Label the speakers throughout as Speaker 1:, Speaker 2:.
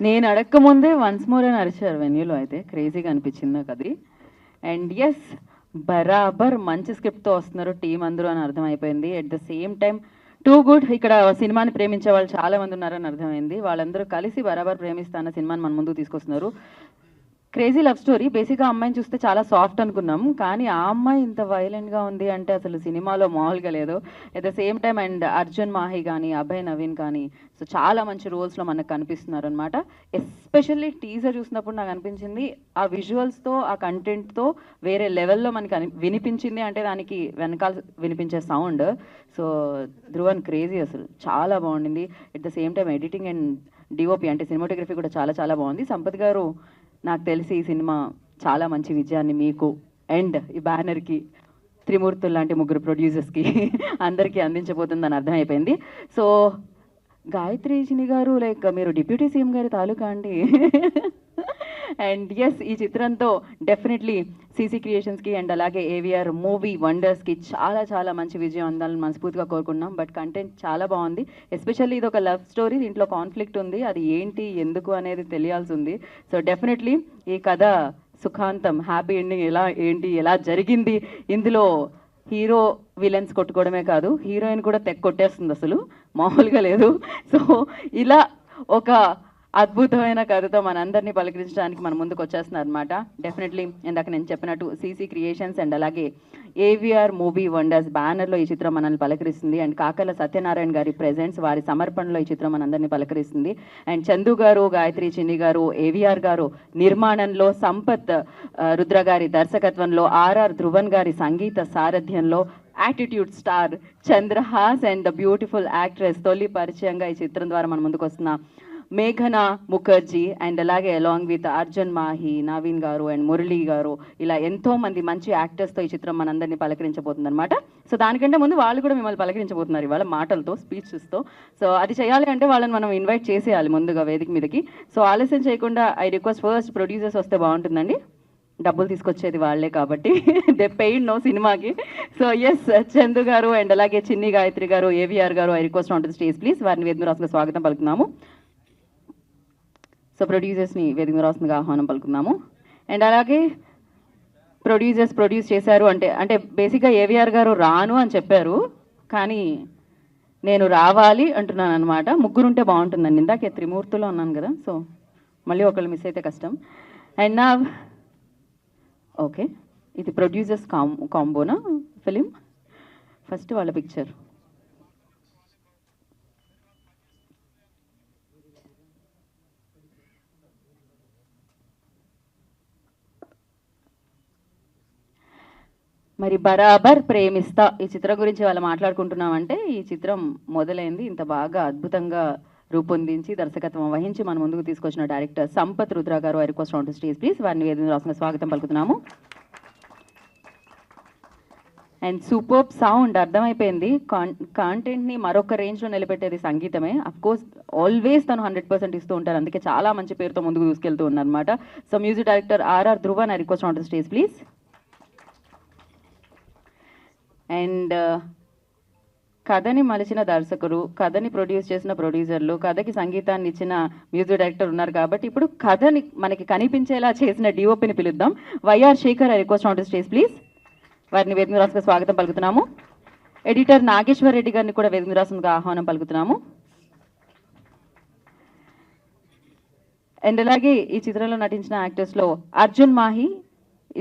Speaker 1: నేను అడక్కముందే once more అని అరిచారు వెన్యూలో. అయితే క్రేజీగా అనిపించింది నాకు అది. అండ్ ఎస్, బరాబర్ మంచి స్క్రిప్ట్తో వస్తున్నారు టీం అందరూ అని అర్థమైపోయింది. At the same time too good. ఇక్కడ సినిమాని ప్రేమించే వాళ్ళు చాలా మంది ఉన్నారని అర్థమైంది. వాళ్ళందరూ కలిసి బరాబర్ ప్రేమిస్తాన్న సినిమాని మన ముందుకు తీసుకొస్తున్నారు. Crazy love story. బేసిక్గా అమ్మాయిని చూస్తే చాలా సాఫ్ట్ అనుకున్నాం, కానీ ఆ అమ్మాయి ఇంత వైలెంట్గా ఉంది అంటే అసలు సినిమాలో మామూలుగా లేదు. At the same time and Arjun Mahe కానీ అభయ్ నవీన్ కానీ సో చాలా మంచి రోల్స్లో మనకు కనిపిస్తున్నారు అనమాట. ఎస్పెషల్లీ టీజర్ చూసినప్పుడు నాకు అనిపించింది ఆ విజువల్స్తో ఆ కంటెంట్తో వేరే లెవెల్లో మనకి వినిపించింది. అంటే దానికి వెనకాల వినిపించే సౌండ్. సో ధ్రువన్ క్రేజీ, అసలు చాలా బాగుండింది. At the same time editing and DOP అంటే సినిమాటోగ్రఫీ కూడా చాలా చాలా బాగుంది. సంపత్ గారు, నాకు తెలిసి ఈ సినిమా చాలా మంచి విజయాన్ని మీకు అండ్ ఈ బ్యానర్కి, త్రిమూర్తులు లాంటి ముగ్గురు ప్రొడ్యూసర్స్కి అందరికీ అందించబోతుందని అర్థమైపోయింది. సో గాయత్రి చిని గారు, లైక్ మీరు డిప్యూటీ సీఎం గారి తాలూకా అండి. అండ్ ఎస్, ఈ చిత్రంతో డెఫినెట్లీ సీసీ క్రియేషన్స్కి అండ్ అలాగే ఏవిఆర్ మూవీ వండర్స్కి చాలా చాలా మంచి విజయం అందాలని మనస్ఫూర్తిగా కోరుకున్నాం. బట్ కంటెంట్ చాలా బాగుంది. ఎస్పెషల్లీ ఇది ఒక లవ్ స్టోరీ, దీంట్లో కాన్ఫ్లిక్ట్ ఉంది. అది ఏంటి ఎందుకు అనేది తెలియాల్సి ఉంది. సో డెఫినెట్లీ ఈ కథ సుఖాంతం, హ్యాపీ ఎండింగ్ ఎలా జరిగింది, ఇందులో హీరో విలన్స్ కొట్టుకోవడమే కాదు, హీరోయిన్ కూడా కొట్టేస్తుంది, అసలు మామూలుగా లేదు. సో ఇలా ఒక అద్భుతమైన కథతో మనందరినీ పలకరించడానికి మన ముందుకు వచ్చేస్తున్నారు అనమాట. డెఫినెట్లీ ఇందాక నేను చెప్పినట్టు సీసీ క్రియేషన్స్ అండ్ అలాగే ఏవిఆర్ మూవీ వండర్స్ బ్యానర్లో ఈ చిత్రం మనల్ని పలకరిస్తుంది. అండ్ కాకల సత్యనారాయణ గారి ప్రెజెంట్స్, వారి సమర్పణలో ఈ చిత్రం మనందరినీ పలకరిస్తుంది. అండ్ చందు గారు, గాయత్రి చిన్ని గారు, ఏవిఆర్ గారు నిర్మాణంలో, సంపత్ రుద్ర గారి దర్శకత్వంలో, ఆర్ఆర్ ధ్రువన్ గారి సంగీత సారథ్యంలో, attitude star Chandrahas and the beautiful actress తొలి పరిచయంగా ఈ చిత్రం ద్వారా మన ముందుకు వస్తున్న మేఘనా ముఖర్జీ అండ్ అలాగే అలాంగ్ విత్ అర్జున్ మాహి, నవీన్ గారు అండ్ మురళీ గారు, ఇలా ఎంతో మంది మంచి యాక్టర్స్తో ఈ చిత్రం మనందరినీ పలకరించబోతుంది అనమాట. సో దానికంటే ముందు వాళ్ళు కూడా మిమ్మల్ని పలకరించబోతున్నారు ఇవాళ మాటలతో, స్పీచెస్తో. సో అది చేయాలి అంటే వాళ్ళని మనం ఇన్వైట్ చేసేయాలి ముందుగా వేదిక మీదకి. సో ఆలస్యం చేయకుండా ఐ రిక్వెస్ట్ ఫస్ట్ ప్రొడ్యూసర్స్ వస్తే బాగుంటుందండి. డబ్బులు తీసుకొచ్చేది వాళ్ళే కాబట్టి దే పెయిడ్ నో సినిమాకి. So yes, Chandu garu and అలాగే చిన్ని గాయత్రి గారు, ఏవిఆర్ గారు, I request on to the stage please. వారిని వేదిక రాసుగా స్వాగతం పలుకుతున్నాము. సో ప్రొడ్యూసర్స్ని వేదిక రాస్తుందిగా ఆహ్వానం పలుకున్నాము. అండ్ అలాగే ప్రొడ్యూస్ చేశారు అంటే బేసిక్గా ఏవిఆర్ గారు రాను అని చెప్పారు, కానీ నేను రావాలి అంటున్నాను అనమాట. ముగ్గురుంటే బాగుంటుందండి. ఇందాకే త్రిమూర్తులో ఉన్నాను కదా, సో మళ్ళీ ఒకళ్ళు మిస్ అయితే కష్టం. అండ్ నా ఓకే, ఇది ప్రొడ్యూసర్స్ కాంబోనా ఫిలిం. ఫస్ట్ వాళ్ళ పిక్చర్. మరి బరాబర్ ప్రేమిస్తా ఈ చిత్రం గురించి వాళ్ళు మాట్లాడుకుంటున్నామంటే, ఈ చిత్రం మొదలైంది ఇంత బాగా అద్భుతంగా రూపొందించి దర్శకత్వం వహించి మన ముందుకు తీసుకొచ్చిన డైరెక్టర్ సంపత్ రుద్ర గారు, I request on to stage please. వారిని వేదిక రాసిన స్వాగతం పలుకుతున్నాము. అండ్ సూపర్ సౌండ్, అర్థమైపోయింది కాంటెంట్ని మరొక రేంజ్లో నిలబెట్టేది సంగీతమే. అఫ్కోర్స్ ఆల్వేస్ తను 100% ఇస్తూ ఉంటారు, అందుకే చాలా మంచి పేరుతో ముందుకు తీసుకెళ్తూ ఉన్నారనమాట. So music director R R Dhruvan, I request on to stage please. And కథని మలిచిన దర్శకుడు, కథని ప్రొడ్యూస్ చేసిన ప్రొడ్యూసర్లు, కథకి సంగీతాన్ని ఇచ్చిన మ్యూజిక్ డైరెక్టర్ ఉన్నారు కాబట్టి ఇప్పుడు కథని మనకి కనిపించేలా చేసిన డిఓపిని పిలుద్దాం. Y R Shekhar, I request on to stage please. వారిని వేదిక రాసుగా స్వాగతం పలుకుతున్నాము. ఎడిటర్ నాగేశ్వర్ రెడ్డి గారిని కూడా వేదిక రాసుగా ఆహ్వానం పలుకుతున్నాము. అండ్ అలాగే ఈ చిత్రంలో నటించిన యాక్టర్స్లో అర్జున్ మాహి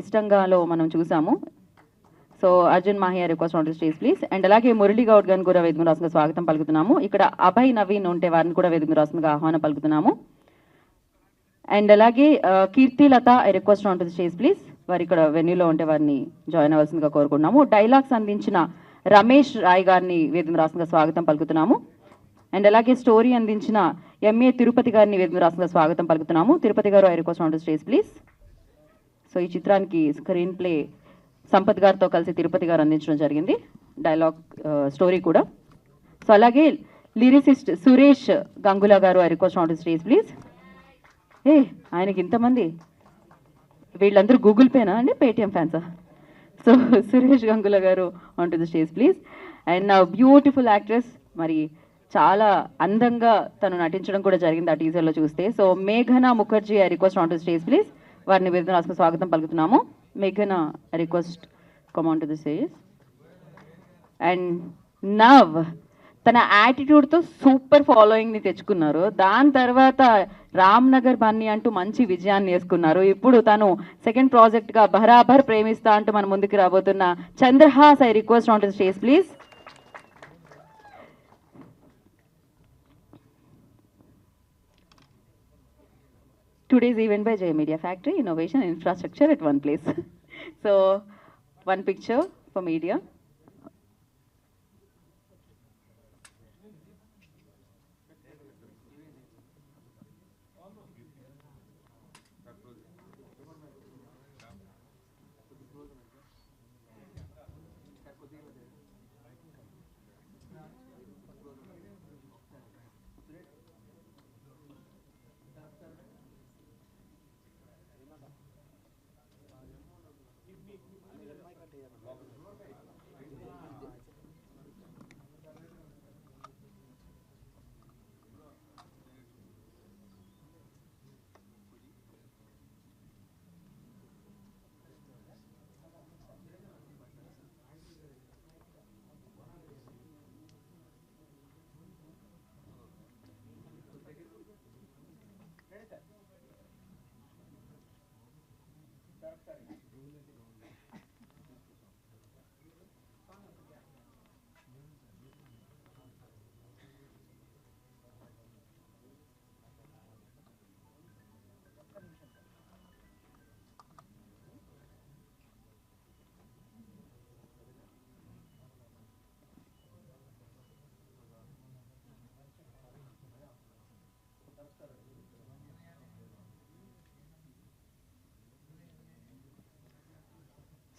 Speaker 1: ఇష్టంగాలో మనం చూసాము. So Arjun Mahe, I request on to stage please. And అలాగే మురళీ గౌడ్ గారిని కూడా వేదిక రాసుగా స్వాగతం పలుకుతున్నాము. ఇక్కడ అభయ్ నవీన్ ఉంటే వారిని కూడా వేదిక రాసుగా ఆహ్వానం పలుకుతున్నాము. అండ్ అలాగే Keerthilatha, I request on to stage please. వారు ఇక్కడ వెన్యూలో ఉంటే వారిని జాయిన్ అవ్వాల్సిందిగా కోరుకున్నాము. డైలాగ్స్ అందించిన రమేష్ రాయ్ గారిని వేదిక రాసుగా స్వాగతం పలుకుతున్నాము. అండ్ అలాగే స్టోరీ అందించిన ఎంఏ తిరుపతి గారిని వేదిక రాసుగా స్వాగతం పలుకుతున్నాము. తిరుపతి గారు, I request on to stage please. So ఈ చిత్రానికి స్క్రీన్ ప్లే సంపత్ గారితో కలిసి తిరుపతి గారు అందించడం జరిగింది, డైలాగ్ స్టోరీ కూడా. సో అలాగే లిరిసిస్ట్ సురేష్ గంగుల గారు, I request on to stage please. ఆయనకి ఇంతమంది, వీళ్ళందరూ గూగుల్ పేనా అండి, పేటిఎం ఫ్యాన్సా? సో సురేష్ గంగుల గారు on to the stage please. And నా బ్యూటిఫుల్ యాక్ట్రెస్, మరి చాలా అందంగా తను నటించడం కూడా జరిగింది ఆ టీజర్లో చూస్తే. సో మేఘనా Mukherjee, I request on to stage please. వారిని వేదిక రాసుకు స్వాగతం పలుకుతున్నాము. మేఘనా, I request come on to the stage. And now తన యాటిట్యూడ్తో సూపర్ ఫాలోయింగ్ని తెచ్చుకున్నారు. దాని తర్వాత రామ్ నగర్ బన్నీ అంటూ మంచి విజయాన్ని వేసుకున్నారు. ఇప్పుడు తను సెకండ్ ప్రాజెక్ట్గా బరాబర్ ప్రేమిస్తా అంటూ మన ముందుకు రాబోతున్న Chandrahas, I request on to the stage please. Today's event by Jay Media Factory, Innovation and Infrastructure at one place. So, one picture for media.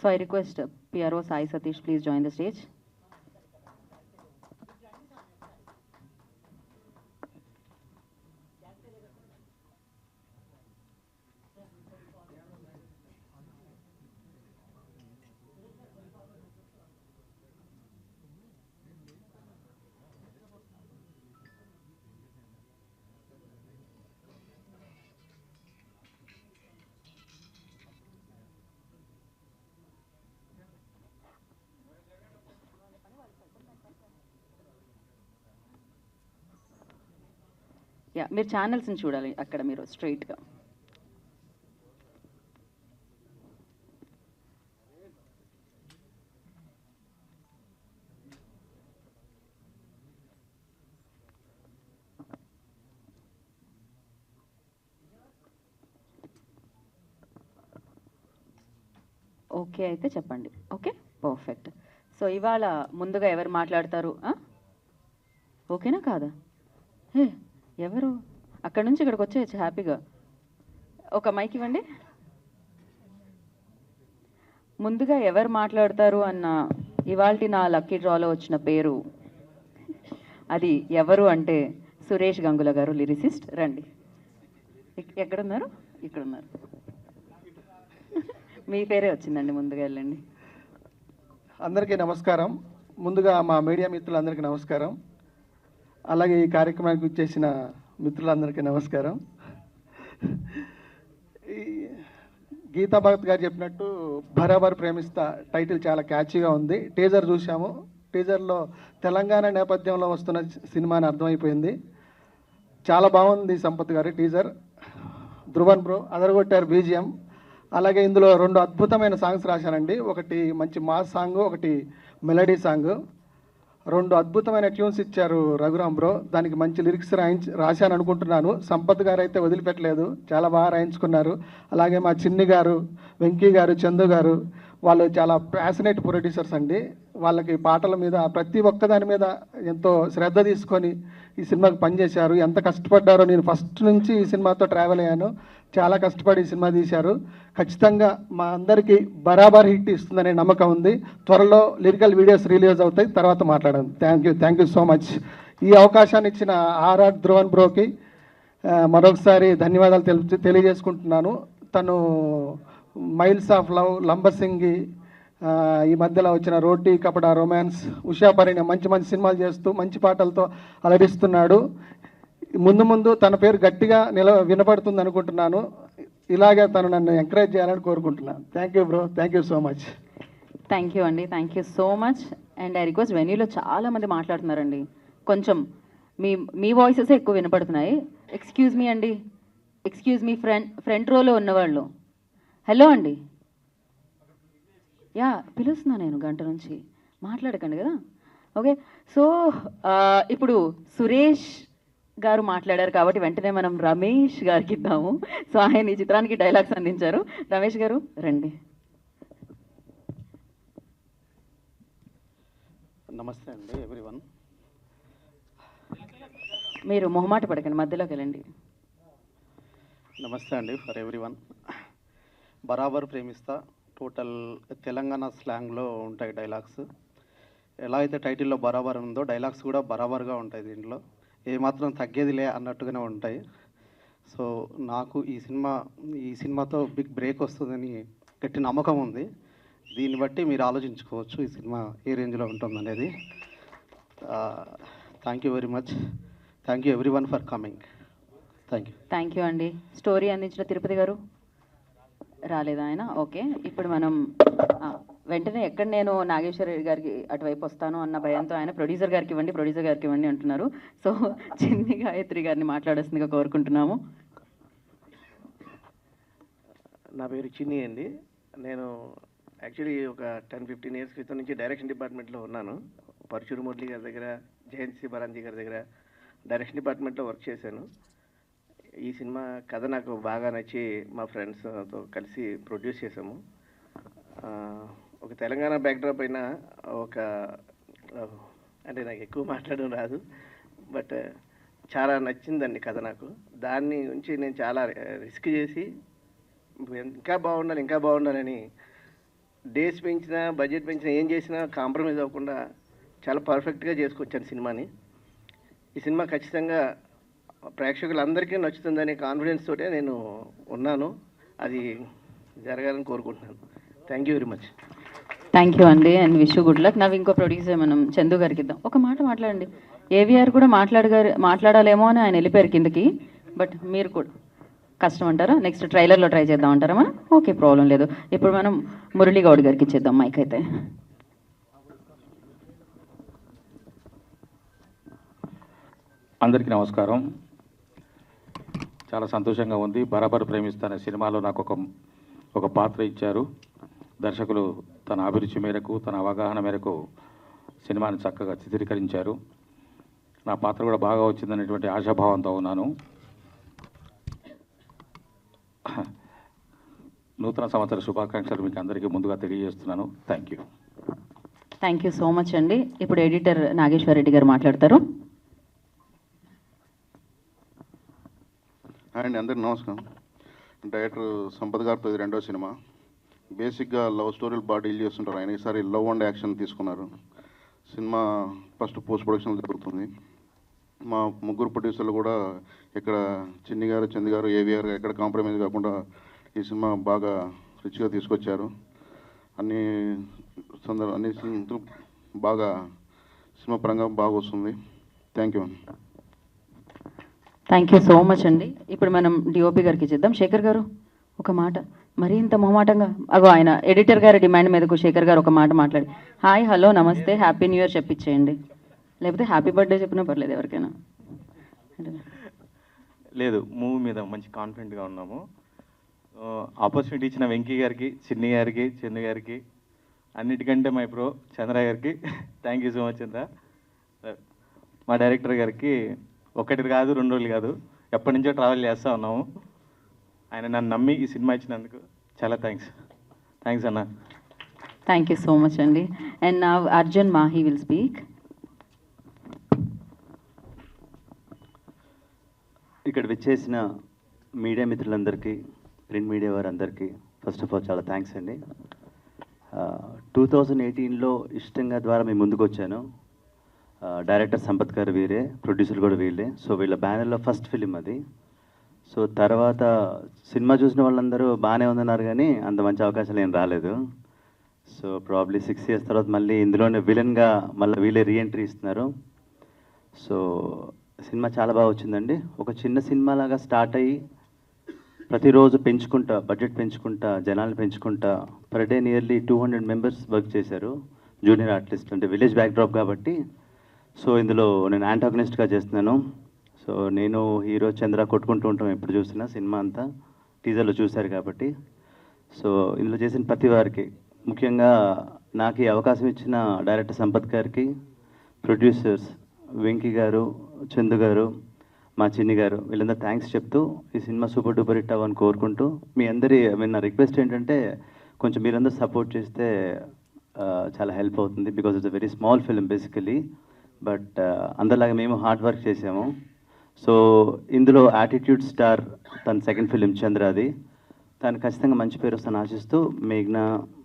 Speaker 1: So I request PRO Sai Satish, please join the stage. Yeah, మీరు ఛానల్స్ని చూడాలి అక్కడ మీరు స్ట్రైట్గా. Okay అయితే చెప్పండి. Okay, perfect. So ఇవాళ ముందుగా ఎవరు మాట్లాడతారు? ఓకేనా కాదా? హే, ఎవరు? అక్కడ నుంచి ఇక్కడికి వచ్చేయచ్చు హ్యాపీగా. ఒక మైక్ ఇవ్వండి. ముందుగా ఎవరు మాట్లాడతారు అన్న ఇవాల్టి నా లక్కీ డ్రాలో వచ్చిన పేరు, అది ఎవరు అంటే సురేష్ గంగుల గారు, లిరిసిస్ట్. రండి. ఎక్కడున్నారు? ఇక్కడున్నారు. మీ పేరే వచ్చిందండి, ముందుగా వెళ్ళండి.
Speaker 2: అందరికీ నమస్కారం. ముందుగా మా మీడియా మిత్రులందరికీ నమస్కారం. అలాగే ఈ కార్యక్రమానికి వచ్చేసిన మిత్రులందరికీ నమస్కారం. ఈ గీతా భగత్ గారు చెప్పినట్టు బరాబర్ ప్రేమిస్తా టైటిల్ చాలా క్యాచీగా ఉంది. టీజర్ చూసాము. టీజర్లో తెలంగాణ నేపథ్యంలో వస్తున్న సినిమా అని అర్థమైపోయింది. చాలా బాగుంది సంపత్ గారు టీజర్. ధ్రువన్ బ్రో అదరగొట్టారు బీజిఎం. అలాగే ఇందులో 2 అద్భుతమైన సాంగ్స్ రాశానండి. ఒకటి మంచి మాస్ సాంగ్, ఒకటి మెలడీ సాంగ్. 2 అద్భుతమైన ట్యూన్స్ ఇచ్చారు రఘురామ్ బ్రో. దానికి మంచి లిరిక్స్ రాశాను అనుకుంటున్నాను. సంపత్ గారు అయితే వదిలిపెట్టలేదు, చాలా బాగా రాయించుకున్నారు. అలాగే మా చిన్ని గారు, వెంకీ గారు, చందు గారు, వాళ్ళు చాలా ప్యాషనేట్ ప్రొడ్యూసర్స్ అండి. వాళ్ళకి పాటల మీద ప్రతి ఒక్కదాని మీద ఎంతో శ్రద్ధ తీసుకొని ఈ సినిమాకి పనిచేశారు. ఎంత కష్టపడ్డారో, నేను ఫస్ట్ నుంచి ఈ సినిమాతో ట్రావెల్ అయ్యాను. చాలా కష్టపడి ఈ సినిమా తీశారు. ఖచ్చితంగా మా అందరికీ బరాబర్ హిట్ ఇస్తుందనే నమ్మకం ఉంది. త్వరలో లిరికల్ వీడియోస్ రిలీజ్ అవుతాయి, తర్వాత మాట్లాడాను. Thank you so much. ఈ అవకాశాన్ని ఇచ్చిన ఆర్ఆర్ ధ్రువన్ బ్రోకి మరొకసారి ధన్యవాదాలు తెలియజేసుకుంటున్నాను. తను మైల్స్ ఆఫ్ లవ్, లంబసింగి, ఈ మధ్యలో వచ్చిన రోటీ కపడా రొమాన్స్, ఉషా పరిణయం మంచి మంచి సినిమాలు చేస్తూ మంచి పాటలతో అలరిస్తున్నాడు. ముందు ముందు తన పేరు గట్టిగా వినపడుతుంది అనుకుంటున్నాను. ఇలాగే తను నన్ను ఎంకరేజ్ చేయాలని కోరుకుంటున్నాను. Thank you bro, thank you so much.
Speaker 1: Thank you అండి, thank you so much. And I request, వెన్యూలో చాలా మంది మాట్లాడుతున్నారండి, కొంచెం మీ వాయిసెస్ ఎక్కువ వినపడుతున్నాయి. ఎక్స్క్యూజ్ మీ అండి, ఎక్స్క్యూజ్ మీ, ఫ్రంట్ రోలో ఉన్నవాళ్ళు, హలో అండి. యా, పిలుస్తున్నా నేను గంట నుంచి, మాట్లాడకండి కదా. ఓకే, సో ఇప్పుడు సురేష్ గారు మాట్లాడారు కాబట్టి వెంటనే మనం రమేష్ గారికి ఇద్దాము. సో ఆయన ఈ చిత్రానికి డైలాగ్స్ అందించారు. రమేష్ గారు రండి.
Speaker 3: నమస్తే అండి ఎవ్రీవన్.
Speaker 1: మీరు మొహమాట పడకండి, మధ్యలోకి వెళ్ళండి.
Speaker 3: నమస్తే అండి ఫర్ ఎవ్రీవన్. బరాబర్ ప్రేమిస్తా టోటల్ తెలంగాణ స్లాంగ్లో ఉంటాయి డైలాగ్స్. ఎలా అయితే టైటిల్లో బరాబర్ ఉందో డైలాగ్స్ కూడా బరాబర్గా ఉంటాయి. దీంట్లో ఏమాత్రం తగ్గేదిలే అన్నట్టుగానే ఉంటాయి. సో నాకు ఈ సినిమాతో బిగ్ బ్రేక్ వస్తుందని గట్టి నమ్మకం ఉంది. దీన్ని బట్టి మీరు ఆలోచించుకోవచ్చు ఈ సినిమా ఏ రేంజ్లో ఉంటుందనేది. Thank you very much. Thank you every one for coming. Thank you.
Speaker 1: Thank you అండి. స్టోరీ అందించిన తిరుపతి గారు రాలేదా ఆయన? ఓకే, ఇప్పుడు మనం వెంటనే ఎక్కడ నేను నాగేశ్వర గారికి అటువైపు వస్తాను అన్న భయంతో ఆయన ప్రొడ్యూసర్ గారికి ఇవ్వండి అంటున్నారు. సో చిన్ని గాయత్రి గారిని మాట్లాడాల్సిందిగా కోరుకుంటున్నాము.
Speaker 4: నా పేరు చిన్ని అండి. నేను యాక్చువల్లీ ఒక 10-15 ఇయర్స్ క్రితం నుంచి డైరెక్షన్ డిపార్ట్మెంట్లో ఉన్నాను. పరశురు మురళి గారి దగ్గర, జయంత్ సి బరాంజీ గారి దగ్గర డైరెక్షన్ డిపార్ట్మెంట్లో వర్క్ చేశాను. ఈ సినిమా కథ నాకు బాగా నచ్చి మా ఫ్రెండ్స్తో కలిసి ప్రొడ్యూస్ చేసాము. ఒక తెలంగాణ బ్యాక్డ్రాప్ అయినా అంటే నాకు ఎక్కువ మాట్లాడడం రాదు, బట్ చాలా నచ్చిందండి కథ నాకు. దాన్ని గురించి నేను చాలా రిస్క్ చేసి ఇంకా బాగుండాలని డేస్ పెంచినా, బడ్జెట్ పెంచినా, ఏం చేసినా కాంప్రమైజ్ అవ్వకుండా చాలా పర్ఫెక్ట్గా చేసుకొచ్చాను సినిమాని. ఈ సినిమా ఖచ్చితంగా ప్రేక్షకులందరికీ నచ్చుతుందనే కాన్ఫిడెన్స్ తోటే నేను ఉన్నాను. అది జరగాలని కోరుకుంటున్నాను. Thank you very much.
Speaker 1: Thank you అండి and wish you good luck. నవ్వు ఇంకో ప్రొడ్యూసర్ మనం చందు గారికి ఇద్దాం. ఒక మాట మాట్లాడండి. ఏవిఆర్ కూడా మాట్లాడాలేమో అని ఆయన వెళ్ళిపోయారు కిందకి, బట్ మీరు కూడా కష్టం అంటారా? నెక్స్ట్ ట్రైలర్లో ట్రై చేద్దాం అంటారా మనం? ఓకే, ప్రాబ్లం లేదు. ఇప్పుడు మనం మురళీ గౌడ్ గారికి ఇచ్చేద్దాం మైక్ అయితే.
Speaker 5: అందరికీ నమస్కారం. చాలా సంతోషంగా ఉంది. బరాబర్ ప్రేమిస్తానే సినిమాలో నాకు ఒక పాత్ర ఇచ్చారు. దర్శకులు తన అభిరుచి మేరకు, తన అవగాహన మేరకు సినిమాని చక్కగా చిత్రీకరించారు. నా పాత్ర కూడా బాగా వచ్చిందనేటువంటి ఆశాభావంతో ఉన్నాను. నూతన సంవత్సర శుభాకాంక్షలు మీకు అందరికీ ముందుగా తెలియజేస్తున్నాను. Thank you.
Speaker 1: Thank you so much అండి. ఇప్పుడు ఎడిటర్ నాగేశ్వర రెడ్డి గారు మాట్లాడతారు.
Speaker 6: అండ్ అందరికి నమస్కారం. డైరెక్టర్ సంపత్ గారితో ఇది రెండో సినిమా. బేసిక్గా లవ్ స్టోరీలు బాగా డీల్ చేస్తుంటారు ఆయన. ఈసారి లవ్ అండ్ యాక్షన్ తీసుకున్నారు. సినిమా ఫస్ట్ పోస్ట్ ప్రొడక్షన్ జరుగుతుంది. మా ముగ్గురు ప్రొడ్యూసర్లు కూడా ఇక్కడ చిన్ని గారు, చంద్ గారు, ఏవిఆర్ ఎక్కడ కాంప్రమైజ్ కాకుండా ఈ సినిమా బాగా రిచ్గా తీసుకొచ్చారు. అన్ని బాగా సినిమా పరంగా బాగా వస్తుంది. Thank you.
Speaker 1: Thank you so much అండి. ఇప్పుడు మనం డిఓపి గారికి ఇచ్చేద్దాం. శేఖర్ గారు ఒక మాట, మరీ ఇంత మొహమాటంగా అగో ఆయన ఎడిటర్ గారి డిమాండ్ మీదకు శేఖర్ గారు ఒక మాట మాట్లాడి హాయ్, హలో, నమస్తే, హ్యాపీ న్యూ ఇయర్ చెప్పించేయండి. లేకపోతే హ్యాపీ బర్త్డే చెప్పినా పర్లేదు ఎవరికైనా.
Speaker 7: లేదు, మూవీ మీద మంచి కాన్ఫిడెంట్గా ఉన్నాము. ఆపర్చునిటీ ఇచ్చిన వెంకీ గారికి, చిన్ని గారికి, చందు గారికి, అన్నిటికంటే మై ప్రో చంద్ర గారికి థ్యాంక్ యూ సో మచ్. చంద్ర మా డైరెక్టర్ గారికి ఒకటి కాదు, 2 రోజులు కాదు, ఎప్పటి నుంచో ట్రావెల్ చేస్తూ ఉన్నాము. ఆయన నన్ను నమ్మి ఈ సినిమా ఇచ్చినందుకు చాలా థ్యాంక్స్ అన్న.
Speaker 1: థ్యాంక్ యూ సో మచ్ అండి. అండ్ నా అర్జున్ మాహి విల్ స్పీక్.
Speaker 8: ఇక్కడ విచ్చేసిన మీడియా మిత్రులందరికీ, ప్రింట్ మీడియా వారందరికీ ఫస్ట్ ఆఫ్ ఆల్ చాలా థ్యాంక్స్ అండి. 2018లో ఇష్టంగా ద్వారా మేము ముందుకు వచ్చాను. డైరెక్టర్ సంపత్ గారు వీరే, ప్రొడ్యూసర్ కూడా వీళ్ళే. సో వీళ్ళ బ్యానర్లో ఫస్ట్ ఫిలిం అది. సో తర్వాత సినిమా చూసిన వాళ్ళందరూ బాగానే ఉందన్నారు, కానీ అంత మంచి అవకాశాలు ఏం రాలేదు. సో ప్రాబ్లీ 6 years తర్వాత మళ్ళీ ఇందులోనే విలన్గా మళ్ళీ వీళ్ళే రీఎంట్రీ ఇస్తున్నారు. సో సినిమా చాలా బాగా వచ్చిందండి. ఒక చిన్న సినిమా లాగా స్టార్ట్ అయ్యి ప్రతిరోజు పెంచుకుంటా, బడ్జెట్ పెంచుకుంటా, జనాలు పెంచుకుంటా, per day nearly 200 members work చేశారు. జూనియర్ ఆర్టిస్ట్ అంటే విలేజ్ బ్యాక్డ్రాప్ కాబట్టి. సో ఇందులో నేను యాంటాగనిస్ట్గా చేస్తున్నాను. సో నేను హీరో చంద్ర కొట్టుకుంటూ ఉంటాం ఎప్పుడు చూసినా, సినిమా అంతా టీజర్లో చూశారు కాబట్టి. సో ఇందులో చేసిన ప్రతి వారికి, ముఖ్యంగా నాకు ఈ అవకాశం ఇచ్చిన డైరెక్టర్ సంపత్ గారికి, ప్రొడ్యూసర్స్ వెంకీ గారు, చందు గారు, మా చిన్ని గారు, వీళ్ళందరూ థ్యాంక్స్ చెప్తూ ఈ సినిమా సూపర్ డూపర్ హిట్ అవ్వని కోరుకుంటూ, మీ అందరి నా రిక్వెస్ట్ ఏంటంటే కొంచెం మీరందరూ సపోర్ట్ చేస్తే చాలా హెల్ప్ అవుతుంది. Because it's a very small film basically, but అందరిలాగా మేము హార్డ్ వర్క్ చేసాము. సో ఇందులో యాటిట్యూడ్ స్టార్ తన సెకండ్ ఫిలిం చంద్రాది, తను ఖచ్చితంగా మంచి పేరు వస్తాను ఆశిస్తూ, మేఘ్నా,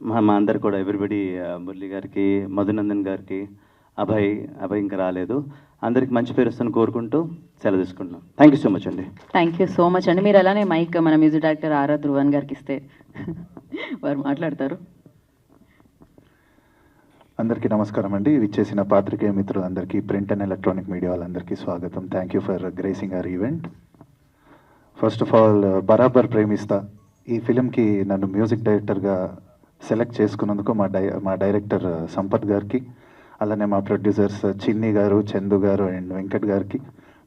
Speaker 8: మా అందరు కూడా ఎవ్రీబడి, మురళి గారికి, మధునందన్ గారికి, అభయ్ ఇంకా రాలేదు, అందరికి మంచి పేరు వస్తాను కోరుకుంటూ సెలవు తీసుకుంటున్నాం. థ్యాంక్ యూ సో మచ్ అండి.
Speaker 1: థ్యాంక్ యూ సో మచ్ అండి. మీరు అలానే మైక్ మన మ్యూజిక్ డైరెక్టర్ ఆర్ ధ్రువన్ గారికి ఇస్తే వారు మాట్లాడతారు.
Speaker 9: అందరికీ నమస్కారం అండి. విచ్చేసిన పాత్రికేయ మిత్రులందరికీ, ప్రింట్ అండ్ ఎలక్ట్రానిక్ మీడియా వాళ్ళందరికీ స్వాగతం. Thank you for gracing our event. First of all, బరాబర్ ప్రేమిస్తా ఈ ఫిలింకి నన్ను మ్యూజిక్ డైరెక్టర్గా సెలెక్ట్ చేసుకున్నందుకు మా డైరెక్టర్ సంపత్ గారికి, అలానే మా ప్రొడ్యూసర్స్ చిన్ని గారు, చందు గారు అండ్ వెంకట్ గారికి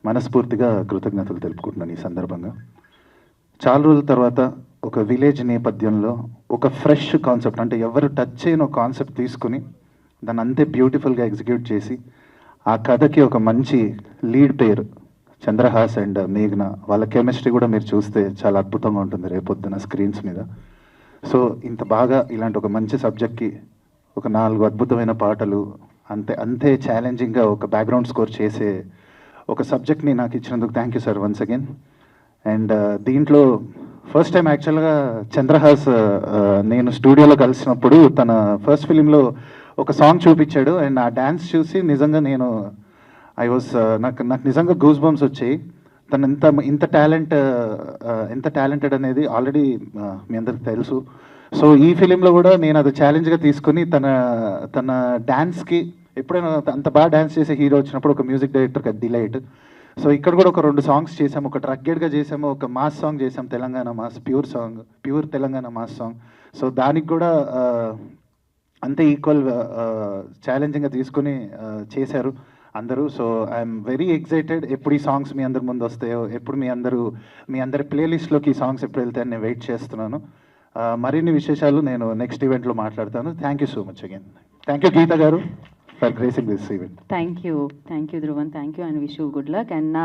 Speaker 9: మనస్ఫూర్తిగా కృతజ్ఞతలు తెలుపుకుంటున్నాను ఈ సందర్భంగా. చాలా రోజుల తర్వాత ఒక విలేజ్ నేపథ్యంలో ఒక ఫ్రెష్ కాన్సెప్ట్, అంటే ఎవరు టచ్ చేయని కాన్సెప్ట్ తీసుకుని దాన్ని అంతే బ్యూటిఫుల్గా ఎగ్జిక్యూట్ చేసి, ఆ కథకి ఒక మంచి లీడ్ పేరు చంద్రహాస్ అండ్ మేఘ్నా, వాళ్ళ కెమిస్ట్రీ కూడా మీరు చూస్తే చాలా అద్భుతంగా ఉంటుంది రేపొద్దున స్క్రీన్స్ మీద. సో ఇంత బాగా ఇలాంటి ఒక మంచి సబ్జెక్ట్కి ఒక 4 అద్భుతమైన పాటలు, అంతే ఛాలెంజింగ్గా ఒక బ్యాక్గ్రౌండ్ స్కోర్ చేసే ఒక సబ్జెక్ట్ని నాకు ఇచ్చినందుకు thank you sir once again. And దీంట్లో ఫస్ట్ టైం యాక్చువల్గా చంద్రహాస్ నేను స్టూడియోలో కలిసినప్పుడు తన ఫస్ట్ ఫిలింలో ఒక సాంగ్ చూపించాడు. అండ్ ఆ డ్యాన్స్ చూసి నిజంగా నాకు నిజంగా గూస్ బంప్స్ వచ్చాయి. తను ఇంత టాలెంటెడ్ అనేది ఆల్రెడీ మీ అందరికి తెలుసు. సో ఈ ఫిలింలో కూడా నేను అది ఛాలెంజ్గా తీసుకుని తన డ్యాన్స్కి, ఎప్పుడైనా అంత బాగా డ్యాన్స్ చేసే హీరో వచ్చినప్పుడు ఒక మ్యూజిక్ డైరెక్టర్కి అది డిలైట్. సో ఇక్కడ కూడా ఒక 2 సాంగ్స్ చేసాము. ఒక రగ్గెడ్గా చేసాము, ఒక మాస్ సాంగ్ చేసాము, Telangana mass, pure Telangana mass song. So దానికి కూడా అంతే ఈక్వల్ ఛాలెంజింగ్గా తీసుకుని చేశారు అందరూ. So I'm very excited. ఎప్పుడు ఈ సాంగ్స్ మీ అందరి ముందు వస్తాయో, ఎప్పుడు మీ అందరి ప్లేలిస్ట్లోకి ఈ సాంగ్స్ ఎప్పుడు వెళ్తాయని నేను వెయిట్ చేస్తున్నాను. మరిన్ని విశేషాలు నేను నెక్స్ట్ ఈవెంట్లో మాట్లాడతాను. Thank you so much again. Thank you Geetha garu for gracing this event.
Speaker 1: Thank you Dhruvan, thank you and wish you good luck. And నా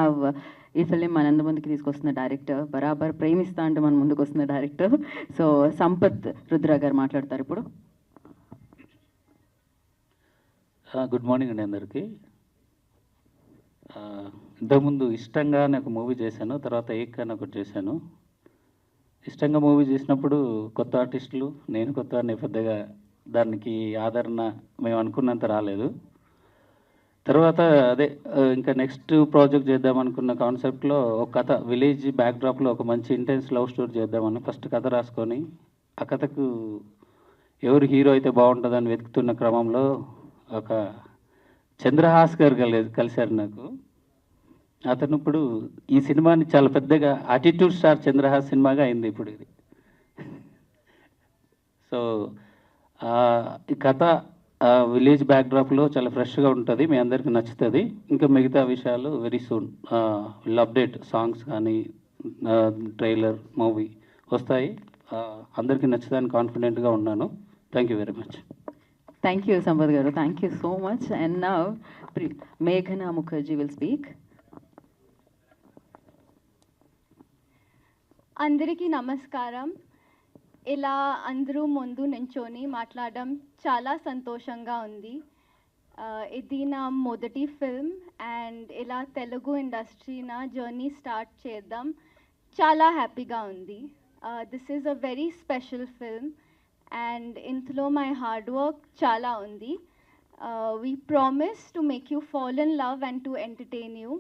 Speaker 1: ఈ ఫిలిం మనంద ముందుకు తీసుకొస్తున్న డైరెక్టర్, బరాబర్ ప్రేమిస్తా అంటే మన ముందుకు వస్తున్న డైరెక్టర్, సో సంపత్ రుద్ర గారు మాట్లాడతారు ఇప్పుడు.
Speaker 10: గుడ్ మార్నింగ్ అండి అందరికీ. ఇంతకుముందు ఇష్టంగా నాకు మూవీ చేశాను, తర్వాత ఏక్గా ఒకటి చేశాను. ఇష్టంగా మూవీ చేసినప్పుడు కొత్త ఆర్టిస్టులు, నేను కొత్త పెద్దగా దానికి ఆదరణ మేము అనుకున్నంత రాలేదు. తర్వాత అదే ఇంకా నెక్స్ట్ ప్రాజెక్ట్ చేద్దాం అనుకున్న కాన్సెప్ట్లో ఒక కథ, విలేజ్ బ్యాక్డ్రాప్లో ఒక మంచి ఇంటెన్స్ లవ్ స్టోరీ చేద్దామని ఫస్ట్ కథ రాసుకొని, ఆ కథకు ఎవరు హీరో అయితే బాగుంటుందని వెతుకుతున్న క్రమంలో ఒక చంద్రహాస్ గారు కలిశారు నాకు. అతను ఇప్పుడు ఈ సినిమాని చాలా పెద్దగా యాటిట్యూడ్ స్టార్ చంద్రహాస్ సినిమాగా అయింది ఇప్పుడు ఇది. సో ఈ కథ విలేజ్ బ్యాక్డ్రాప్లో చాలా ఫ్రెష్గా ఉంటుంది, మీ అందరికీ నచ్చుతుంది. ఇంకా మిగతా విషయాలు very soon will update, songs కానీ ట్రైలర్ మూవీ వస్తాయి. అందరికీ నచ్చుతానికి కాన్ఫిడెంట్గా ఉన్నాను. Thank you very much.
Speaker 1: Thank you Sampath garu, thank you so much. And now మేఘనా ముఖర్జీ విల్ స్పీక్.
Speaker 11: అందరికీ నమస్కారం. ఇలా అందరూ ముందు నించొని మాట్లాడడం చాలా సంతోషంగా ఉంది. ఇది నా మొదటి ఫిల్మ్ అండ్ ఇలా తెలుగు ఇండస్ట్రీ నా జర్నీ స్టార్ట్ చేద్దాం చాలా హ్యాపీగా ఉంది. This is a very special film and ఇందులో మై హార్డ్ వర్క్ చాలా ఉంది. We promise to make you fall in love and to entertain you.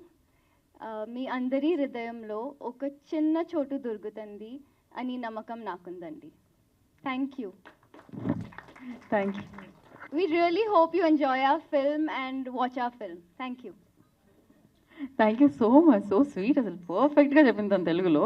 Speaker 11: మీ అందరి హృదయంలో ఒక చిన్న చోటు దొరుకుతుంది అని నమ్మకం నాకుందండి. Thank you.
Speaker 1: Thank you.
Speaker 11: We really hope you enjoy our film and watch our film. Thank you.
Speaker 1: Thank you so much. So sweet, అసలు పర్ఫెక్ట్గా చెప్పింది తను తెలుగులో.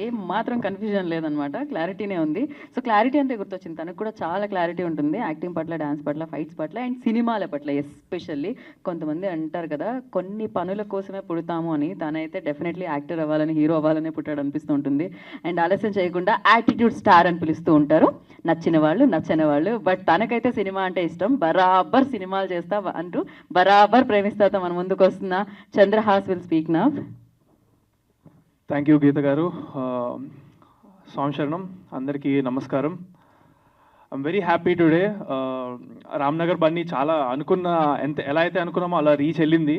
Speaker 1: ఏం మాత్రం కన్ఫ్యూజన్ లేదనమాట, క్లారిటీనే ఉంది. సో క్లారిటీ అంతే గుర్తొచ్చింది, తనకు కూడా చాలా క్లారిటీ ఉంటుంది యాక్టింగ్ పట్ల, డాన్స్ పట్ల, ఫైట్స్ పట్ల అండ్ సినిమాల పట్ల ఎస్పెషల్లీ. కొంతమంది అంటారు కదా కొన్ని పనుల కోసమే పుడతాము అని, తనైతే డెఫినెట్లీ యాక్టర్ అవ్వాలని, హీరో అవ్వాలనే పుట్టాడు అనిపిస్తూ ఉంటుంది. అండ్ ఆలస్యం చేయకుండా యాటిట్యూడ్ స్టార్ అని పిలుస్తూ ఉంటారు, నచ్చిన వాళ్ళు నచ్చని వాళ్ళు. బట్ తనకైతే సినిమా అంటే ఇష్టం, బరాబర్ సినిమాలు చేస్తా అంటూ బరాబర్ ప్రేమిస్తాతో మన ముందుకు వస్తున్న Chandrahas will speak now.
Speaker 12: Thank you Geetha garu. స్వామి శరణం, అందరికీ నమస్కారం. I'm very happy today. Ramnagar Bunny చాలా ఎలా అయితే అనుకున్నామో అలా రీచ్ వెళ్ళింది.